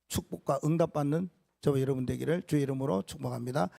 Speaker 1: 축복과 응답받는 저와 여러분 되기를 주의 이름으로 축복합니다.